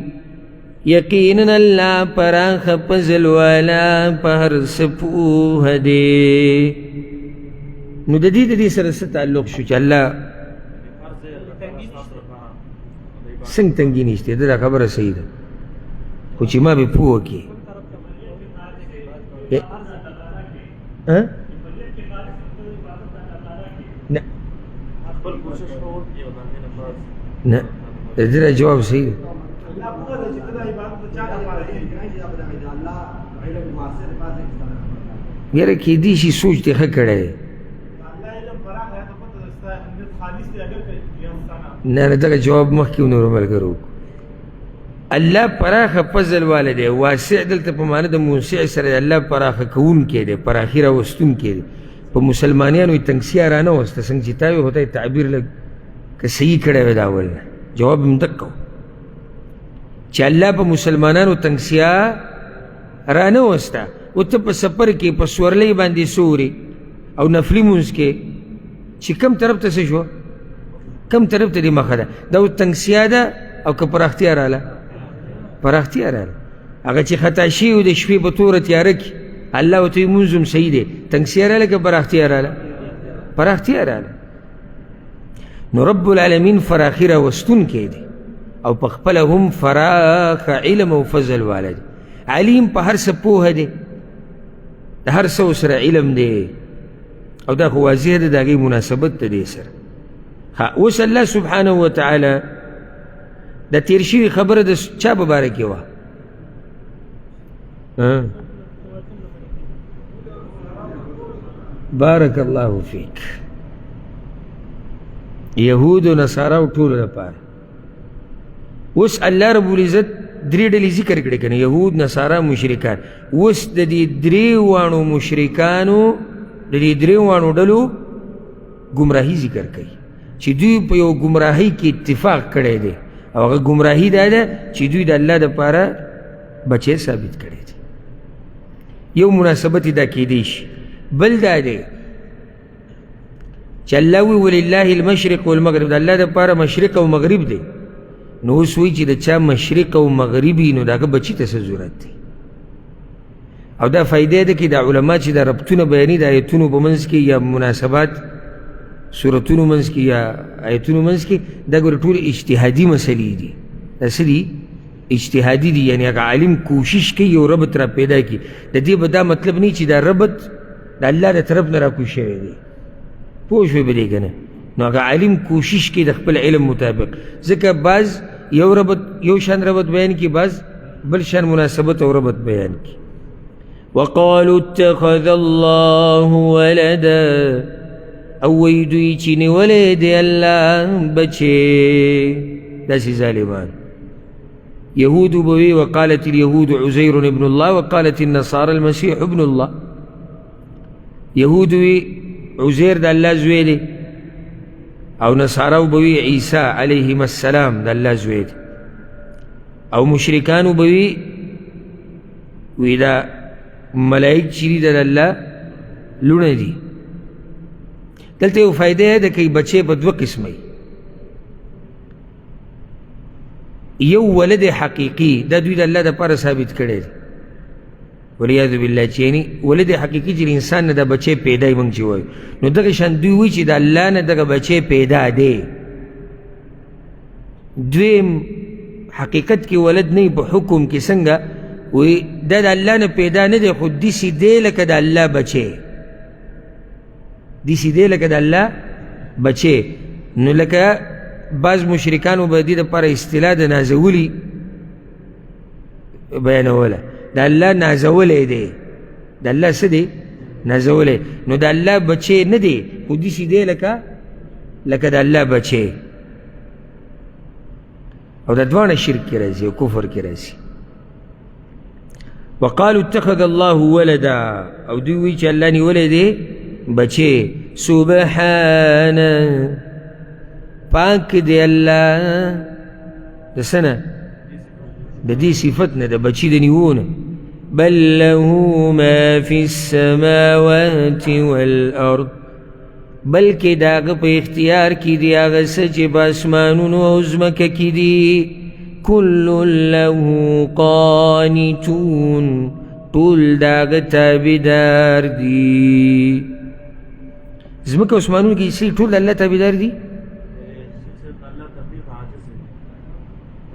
یقینا الله پراخ فضل والا په هر څه پوهه دی. نو د دې سره څه تعلق شو چې الله څنګه تنګي نشته؟ دا خبره صحیح ده، خو چې ما به پوه کړي نه نه د دې جواب صحیح ده. یاره کېدای شي سوچ دې ښه کړی دی. نه نه دغه جواب مخکې نورو ملګرو. الله پراخه فضل والا دی. واسع دلته په معنی د موسع سره الله پراخه کوونکی دی، پراخي راوستونکی دی. په مسلمانانو یې تنګسیا رانه وسته، څنګه چې تا وي خو ته یې تعبیر لږ که صحیح کړی وی د اول نه. جواب هم دقه و چې الله په مسلمانانو تنګسیا رانه وسته. او ته په سفر کې په سورلۍ باندې سوري او نفلي مونځ کې چې کم طرف ته څه شو، کم طرف ته دې مخه ده، دا تنګسیا ده او که پراختیا راله؟ پراختیا راله. هغه چې خطا شوي و د شپې په توره تیاره کې الله ورته وایي مونځ هم صحیح دی، تنګسیا راله که پراختیا راله؟ پراختیا راله. نو رب العالمین فراخي راوستونکی دی او په خپله هم فراخ علم او فضل والا دی. علیم په هر څه پوهه دی، د هر څه سره علم دی، او دا خو واضح ده، د هغې مناسبت د دې سره. اوس الله سبحانه وتعالی د تیر شوي خبره د چا په باره کې وه؟ بارک الله فیک. یهود و نصاراو ټولو لپاره. اوس الله رب العزت درې ډلې ذکر کړې که نه، یهود، نصارا، مشرکان. اوس د دې درې واړو مشرکانو، د دې درې واړو ډلو ګمراهي ذکر کوي چې دوی په یو ګمراهۍ کې اتفاق کړی دی، او هغه ګمراهي دا ده چې دوی د الله دپاره بچی ثابت کړی دی. یو مناسبت یې دا کیدی شي. بل دا دی چې الله وی ولله المشرق والمغرب، د الله دپاره مشرق او مغرب دی. نو اوس وایي چې د چا مشرق او مغربي نو د هغه بچي ته څه ضرورت دی؟ او دا فایده ده کې د علما چې دا ربطونه بیاني د آیتونو په منځ کې یا مناسبات سورتونو منځ کې یا آیتونو منځ کې، دا ګوره ټول اجتهادي مسلې دي. دا څه دي؟ اجتهادي دي. یعنې هغه عالم کوشش کوي یو ربط را پیدا کړي. د دې به دا مطلب نه چې دا ربط د الله د طرف نه راکوز شوی دی. پوه شوې به دې که نه؟ نو هغه عالم کوشش کوي د خپل علم مطابق. ځکه بعض یو ربط یو شان ربط بیان کړي، بعض بل شان مناسبت او ربط بیان کړي. وقالوا اتخذ الله ولدا، او وی دوی چې نیولی دی الله بچې. داسې ظالمان. یهود به وي وقالت اليهود عزیر ابن الله وقالت النصارى المسيح ابن الله. یهود وي عزیر د الله زوی دی، او نصاراو به وي عیسی علیهم السلام د الله زوی دی، او مشرکانو به وي دا ملائک چې دي د الله لوڼه دي. دلته یو فایده ده که بچې په دوه قسمه، یو ولد حقیقي، دا دوی د الله دپاره ثابت کړی دی والعیاذ بالله، چې یعنې ولد حقیقي چې انسان نه دا بچی پیدا یې موږ چې وایو، نو دغه شان دوی وایي چې د الله نه دغه بچی پیدا دی. دویم حقیقت کې ولد نه په حکم کې څنګه وایي دا د الله نه پیدا نه دی، خو داسې دی لکه د الله بچی، داسې دی لکه د الله بچی. نو لکه بعض مشرکانو به دې دپاره اصطلاح د نازولي بیانوله، د الله نازولی دی، د الله څه دی؟ نازولی. نو د الله بچی نه دی، خو داسې دی لکه د الله بچی. او دا دواړه شرک کې راځي او کفر کې راځي. وقالوا اتخذ الله ولدا او دوی وی چې الله نیولې دی بچې سبحانه پاک دی الله د سنه د دې صفت نه د بچی د نیوونه بل له ما فی السماوات والارض بلکې داغه په اختیار کې دی هغه څه چې په اسمانونو او ځمکه کې دي کل له قانتون ټول داغه تابعدار دي ځمکه او اسمانونو کې چې ټول الله تابعدار دي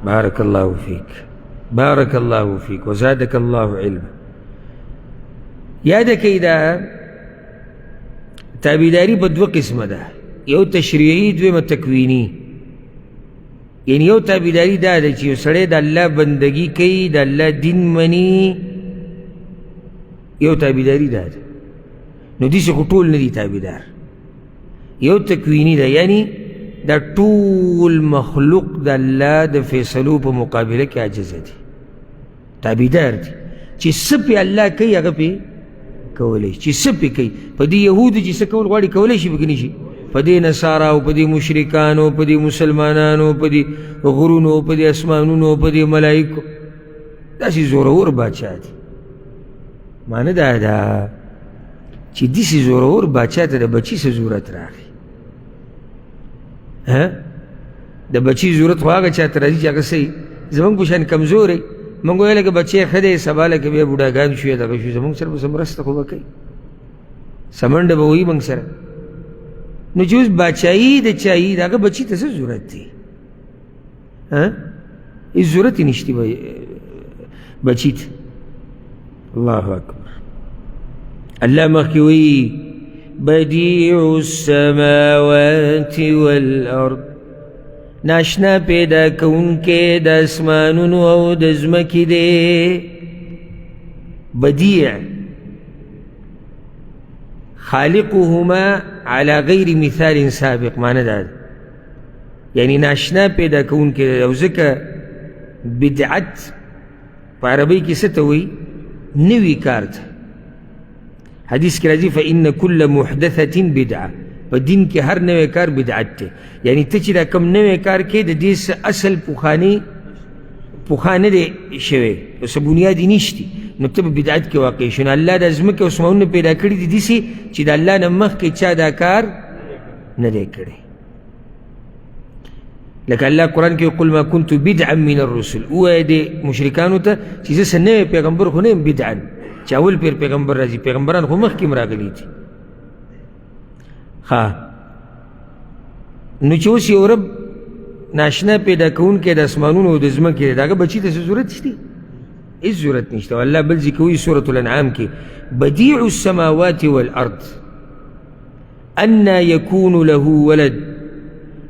بارك الله فيك بارك الله فيك وزادك الله علما یاد کړئ دا تابعداري په دوه قسمه ده یو تشریعي دویمه تکویني یعنی یو تابعداري دا ده چې یو سړی د الله بندګي کوي د الله دین مني یو تابعداري دا ده نو داسې خو ټول نه دي تابعدار یو تکویني ده یعنی دا ټول مخلوق د الله د فیصلو په مقابله کې عاجزه دي تابعدار دي چې څه پې الله کوي هغه پې کولی چې څه پې کوي په دې یهودو چې څه کول غواړي کولی شي پکې نه شي په دې نصاراو په دې مشرکانو په دې مسلمانانو په دې غرونو په دې اسمانونو په دې ملایکو داسې زورور باچا دي معنی دا ده چې داسې زورور باچا ته د بچي څه ضرورت راغی د بچي ضرورت خو هغه چا ته راځي چې هغه صحیح زموږ په شان کمزوری موږ ویل که بچی ښه دی سبا لکه بیا بوډاګان شو یا دغه شو زموږ سره به څه مرسته خو به کوي څه منډه به وایي موږ سره نو چې اوس باچایي د چایي د هغه بچي ته څه ضرورت دی هېڅ ضرورت یې نشته بچي ته الله اکبر الله مخکې وایي بدیع السماوات والارض ناشنا پیدا کونکې د اسمانونو او د ځمکې دی بدیع خالقهما على غیر مثال سابق معنی دا یعنی ناشنا پیدا کونکې او ځکه بدعت په عربۍ کې څه ته وایي نوي کار ته حدیث کې راځي فإن كل محدثة بدعة په دین کې هر نوی کار بدعت دی یعنی ته چې دا کوم نوی کار کې د دې اصل پوخانه دی شوی څه بنیاد یې نشتی نو ته به بدعت کې واقع شو نو الله د ځمکې او اسمانونه پیدا کړي دي داسې چې د الله نه مخکې چا دا کار نه دی کړی لکه الله قرآن کې قل ما كنت بدعا من الرسل ووایه دې مشرکانو ته چې زه څه نوی پیغمبر خو نه یم بدعا چې اول پیر پیغمبر راځي پیغمبران خو مخکې هم راغلي دي نو چې اوس یو رب ناشنا پیدا کوونکی د اسمانونو او د ځمکې دی د هغه بچي ته څه ضرورت شته هېڅ ضرورت نشته الله بل ځای کې وایي سورة الانعام کې بدیع السماوات والارض انا یکون له ولد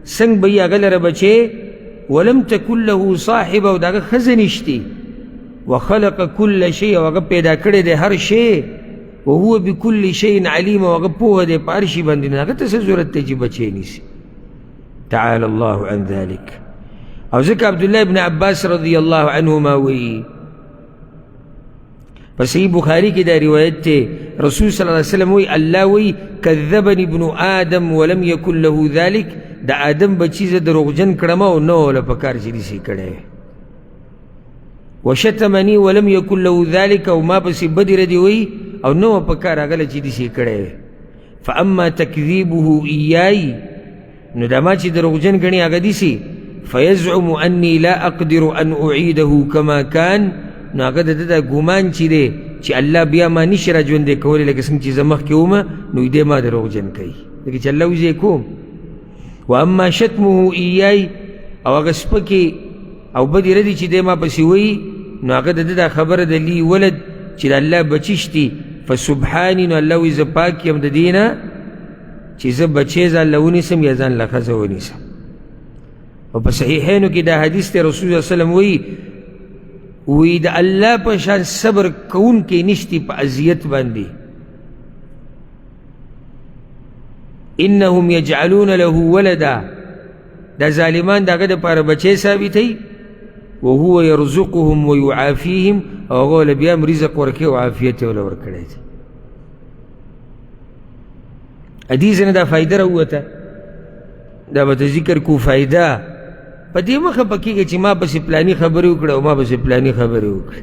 څنګه به یې هغه لره بچی ولم تکن له صاحبه او د هغه ښځه نشتې وخلق كل شيء او هغه پیدا کړی دی هر شی وهو بكل شيء عليم او هغه پوهه دی په هر شي باندې نو هغه ته څه ضرورت دی چې بچی نیسي تعالى الله عن ذلك او ځکه عبدالله ابن عباس رضی الله عنهما وایي په صحیح بخاري کې دا روایت دی رسول صلی الله علیه وسلم وایي الله وایي کذبني ابن آدم ولم يكن له ذلك د آدم بچي زه دروغجن کړم او نه وله پکار چې داسې کړی وشتمني ولم يكن له ذلك او ما پسې بدې ردې وایي او نه وه پکار هغله چې داسې کړی فاما تکذیبه ایای نو دا ما چې دروغجن ګڼي هغه داسې فیزعم انی لا اقدر ان اعیده کما کان نو هغه د ده دا ګمان چې دی چې الله بیا ما نشي را ژوندی کولی لکه څنګه چې زه مخکې ومه نو دې ما دروغجن کوي لکه چې الله وایي کوم واما شتمه ایای او هغه سپکې او بدې ردې چې دی ما پسې وایي نو هغه د ده دا خبره د لی ولد چې د الله بچي شتي فسبحاني نو الله وایي زه پاک یم د دې نه چې زه بچی ځان له ونیسم یا ځان له ښځه ونیسم او په صحیحینو کې دا حدیث دی رسول الله وسلم وایي د الله په شان صبر کوونکی نشتی په اذیت باندې انهم یجعلون له ولدا دا ظالمان د هغه دپاره بچی ثابتوي وهو يرزقهم ويعافيهم او هغه بیا رزق ورکه او عافیت ولا ورکړی دی. حدیث نه دا فائدہ راوته دا به ذکر کو فائدہ په دې مخه پکېږي چې ما پسې پلاني خبرې وکړه او ما پسې پلاني خبرې وکړه.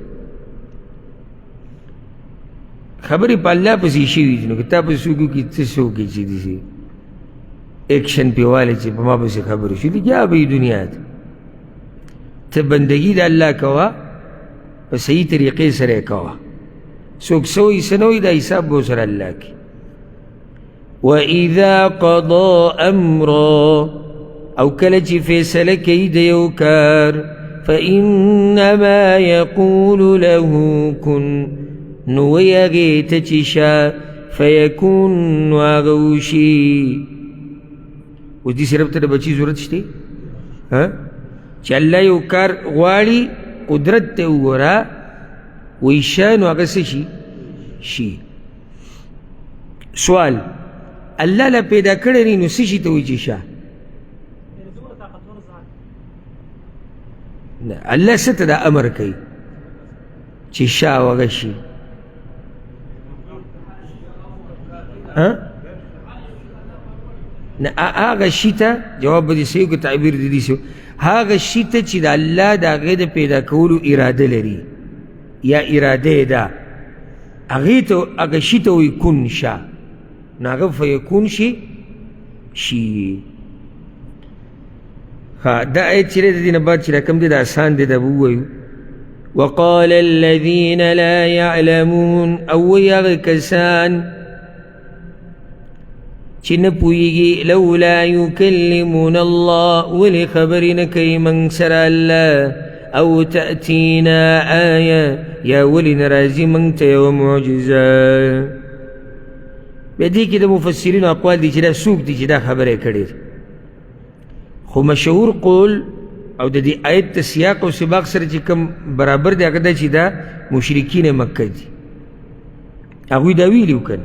خبرې په الله پسې شوي دي نو که تا پسې وکړو کې څه څه وکړي چې داسې ایکشن پې والی چې په ما پسې خبرې شوي دي کیا به وي دنیا ته. ته بندګي د الله کوه په صحیح طریقې سره یې کوه. څوک څه وایي څه نه وایي دا حساب به ورسره الله کوي. وَإِذَا قَضَى أَمْرًا او کله چې فیصله کوي د یو کار فإنما يقول له كن نو وایي هغې ته چې شه فیکون نو هغه وشي. اوس دې صرف ته د بچي ضرورت شته چې الله یو کار غواړي قدرت ته وګوره وایي شه نو هغه څه شي شي. سوال الله له پیدا کړی دی نو څه شي ته وایي چې شه؟ الله څه ته دا امر کوي چې شه او هغه شي؟ نه هغه شي ته جواب به دې صحیح که تعبیر دې داسې هغه شي ته چې د الله د هغې د پیدا کولو اراده لري یا اراده یې ده هغې ته هغه شي ته وایي کن شه نو هغه فیکون شي شي. دا آیت چې دی د دې نه بعد چې راکم دی دا آسان دی دا به ووایو. وقال الذین لا یعلمون او وایي هغه کسان چې نه پوهېږي لولا یکلمنا الله ولې خبرې نه کوي موږ سره الله او تأتینا آیه یا ولې نه راځي موږ ته یوه معجزه. بیا دې کې د مفسرینو اقوال دي چې دا څوک دي چې دا خبره یې کړې خو مشهور قول او د دې آیت ته سیاق او سباق سره چې کوم برابر دی هغه دا چې دا مشرکین مکه دي. هغوی دا ویلي وکړه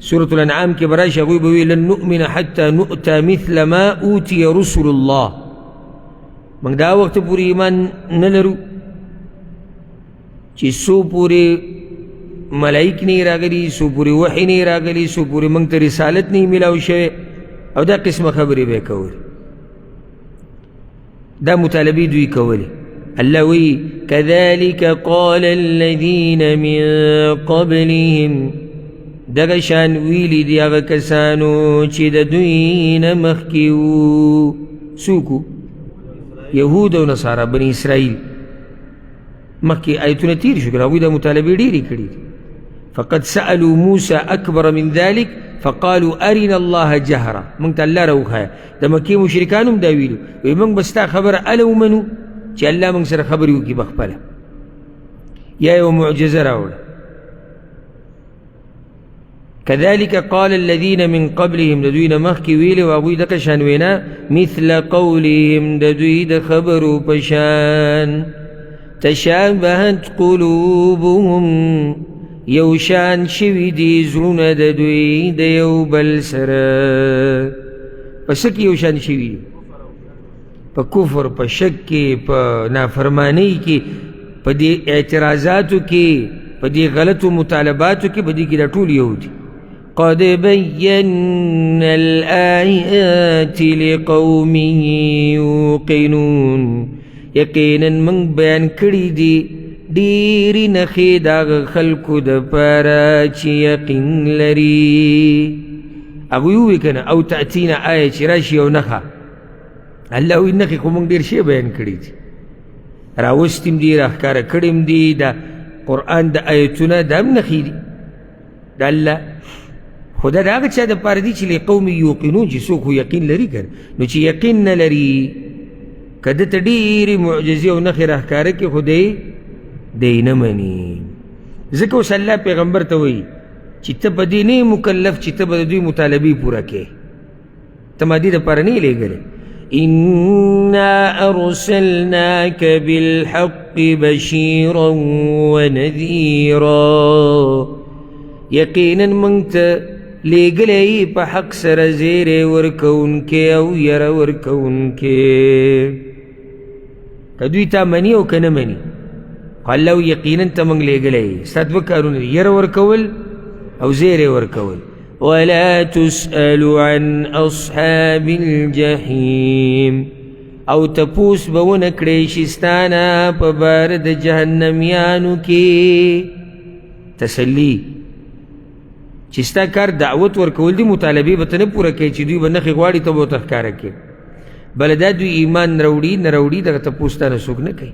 سورة الانعام کې به راشي هغوی به وي لن نؤمن حتى نؤتى مثل ما اوتي رسل الله. موږ دا وخت پورې ایمان نه لرو چې څو پورې ملائک نه راغلي څو پورې وحی نه راغلي څو پورې موږ ته رسالت نه میلاو شوی او دا قسمه خبرې به یې کولې. دا مطالبې دوی کولې. الله وی كذلك قال الذين من قبلهم دغه شان ویلي دي هغه کسانو چې د دوی نه مخکې وو. څوک وو؟ یهود او نصارا بني اسرائیل. مخکې آیتونه تیر شو که هغوی دا مطالبې ډېرې کړي دي. فقد سألوا موسى أكبر من ذلك فقالوا أرنا الله جهرا. موږ ته الله راوښایه. د مکې مشرکانو هم دا ویلو وایي موږ به ستا خبره اله ومنو چې الله موږ سره خبرې وکړي پخپله یا یوه معجزه راوړه. كذلك قال الذين من قبلهم د دوی نه مخکې ویلې و هغوی دغه شان وینا مثل قولهم د دوی د خبرو په شان تشابهت قلوبهم یو شان شوي دي زړونه د دوی د یو بل سره. په څه کې یو شان شوي دي؟ په کفر په شک کې په نافرمانۍ کې په دې اعتراضاتو کې په دې غلطو مطالباتو کې په دې کې دا ټول یو دي. قد بينا الآيات لقوم يوقنون یقینا من بیان کړي دي ډېرې نښې د هغه خلکو دپاره چې یقین لري. هغوی ووایي که نه او تأتینا آیه چې راشي یو نښه. الله وایي نښې خو موږ ډېر شی بیان کړي دي راوستي هم دي راښکاره کړي هم دي. د قرآن د آیتونه دا هم نښې دي د الله خو دا د هغه چا دپاره دي چې لقوم یوقنون چې څوک خو یقین لري که نو چې یقین نه لري که ده ته ډېرې معجزې او نښې راښکاره کړي خو دی نه مني. ځکه اوس الله پیغمبر ته وایي چې ته په دې نه مکلف چې ته به د دوی مطالبې پوره کړې. ته ما دې دپاره نه یې لېږلی. إنا أرسلناك بالحق بشيرا ونذيرا یقینا موږ ته لېږلی په حق سره زیری ورکوونکی او یره ورکوونکی. که دوی تا مني او که نه مني خو الله یقینا ته موږ لېږلی ستا دوه کارونه دي یره ورکول او زیری ورکول ولا تسأل عن أصحاب الجحيم او تپوس به ونه کړی شي ستا نه په باره د جهنمیانو کې تسلي چې ستا کار دعوت ورکول دي مطالبې به ته نه پوره کوي چې دوی به نښې غواړي ته به ورته ښکاره کوې بله دا دوی ایمان راوړي نه راوړي دغه تپوس تا نه څوک نه کوي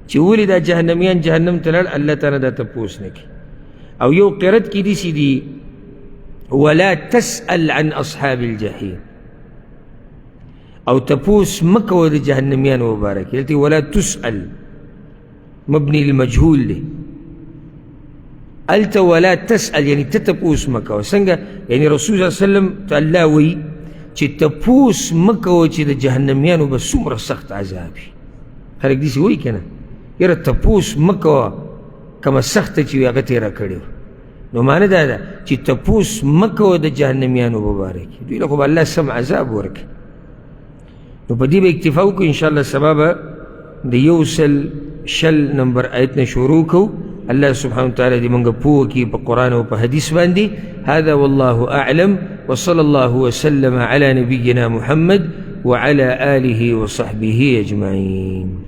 چې ولې دا جهنمیان جهنم ته لاړ الله تعالی دا تپوس نه کوي او یو قرت کې داسې دي ولا تسأل عن أصحاب الجحيم او تپوس مکوه د جهنمیانو مبارک دلته ولا تسأل مبني للمجهول دی الته ولا تسأل یعنی ته تپوس مکوه څنګه یعنی رسول صلی الله علیه وسلم ته الله وایي چې تپوس مکوه چې د جهنمیانو به څومره سخت عذاب وي خلک داسې وایي که نه یاره تپوس مکوه کومه سخته چې وي هغه تېره کړې نو معنی دا ده چې تپوس مکوه د جهنمیانو مبارک دوی له خو به الله سم عذاب ورکړي نو په دې به اکتفا وکړو انشاءالله سبا به د 100 نمبر آیت نه شروع کوو الله سبحانه وتعالى دې موږ پوه کړي په قرآن او په حدیث باندې هذا والله أعلم وصلى الله وسلم على نبينا محمد وعلى آله وصحبه أجمعين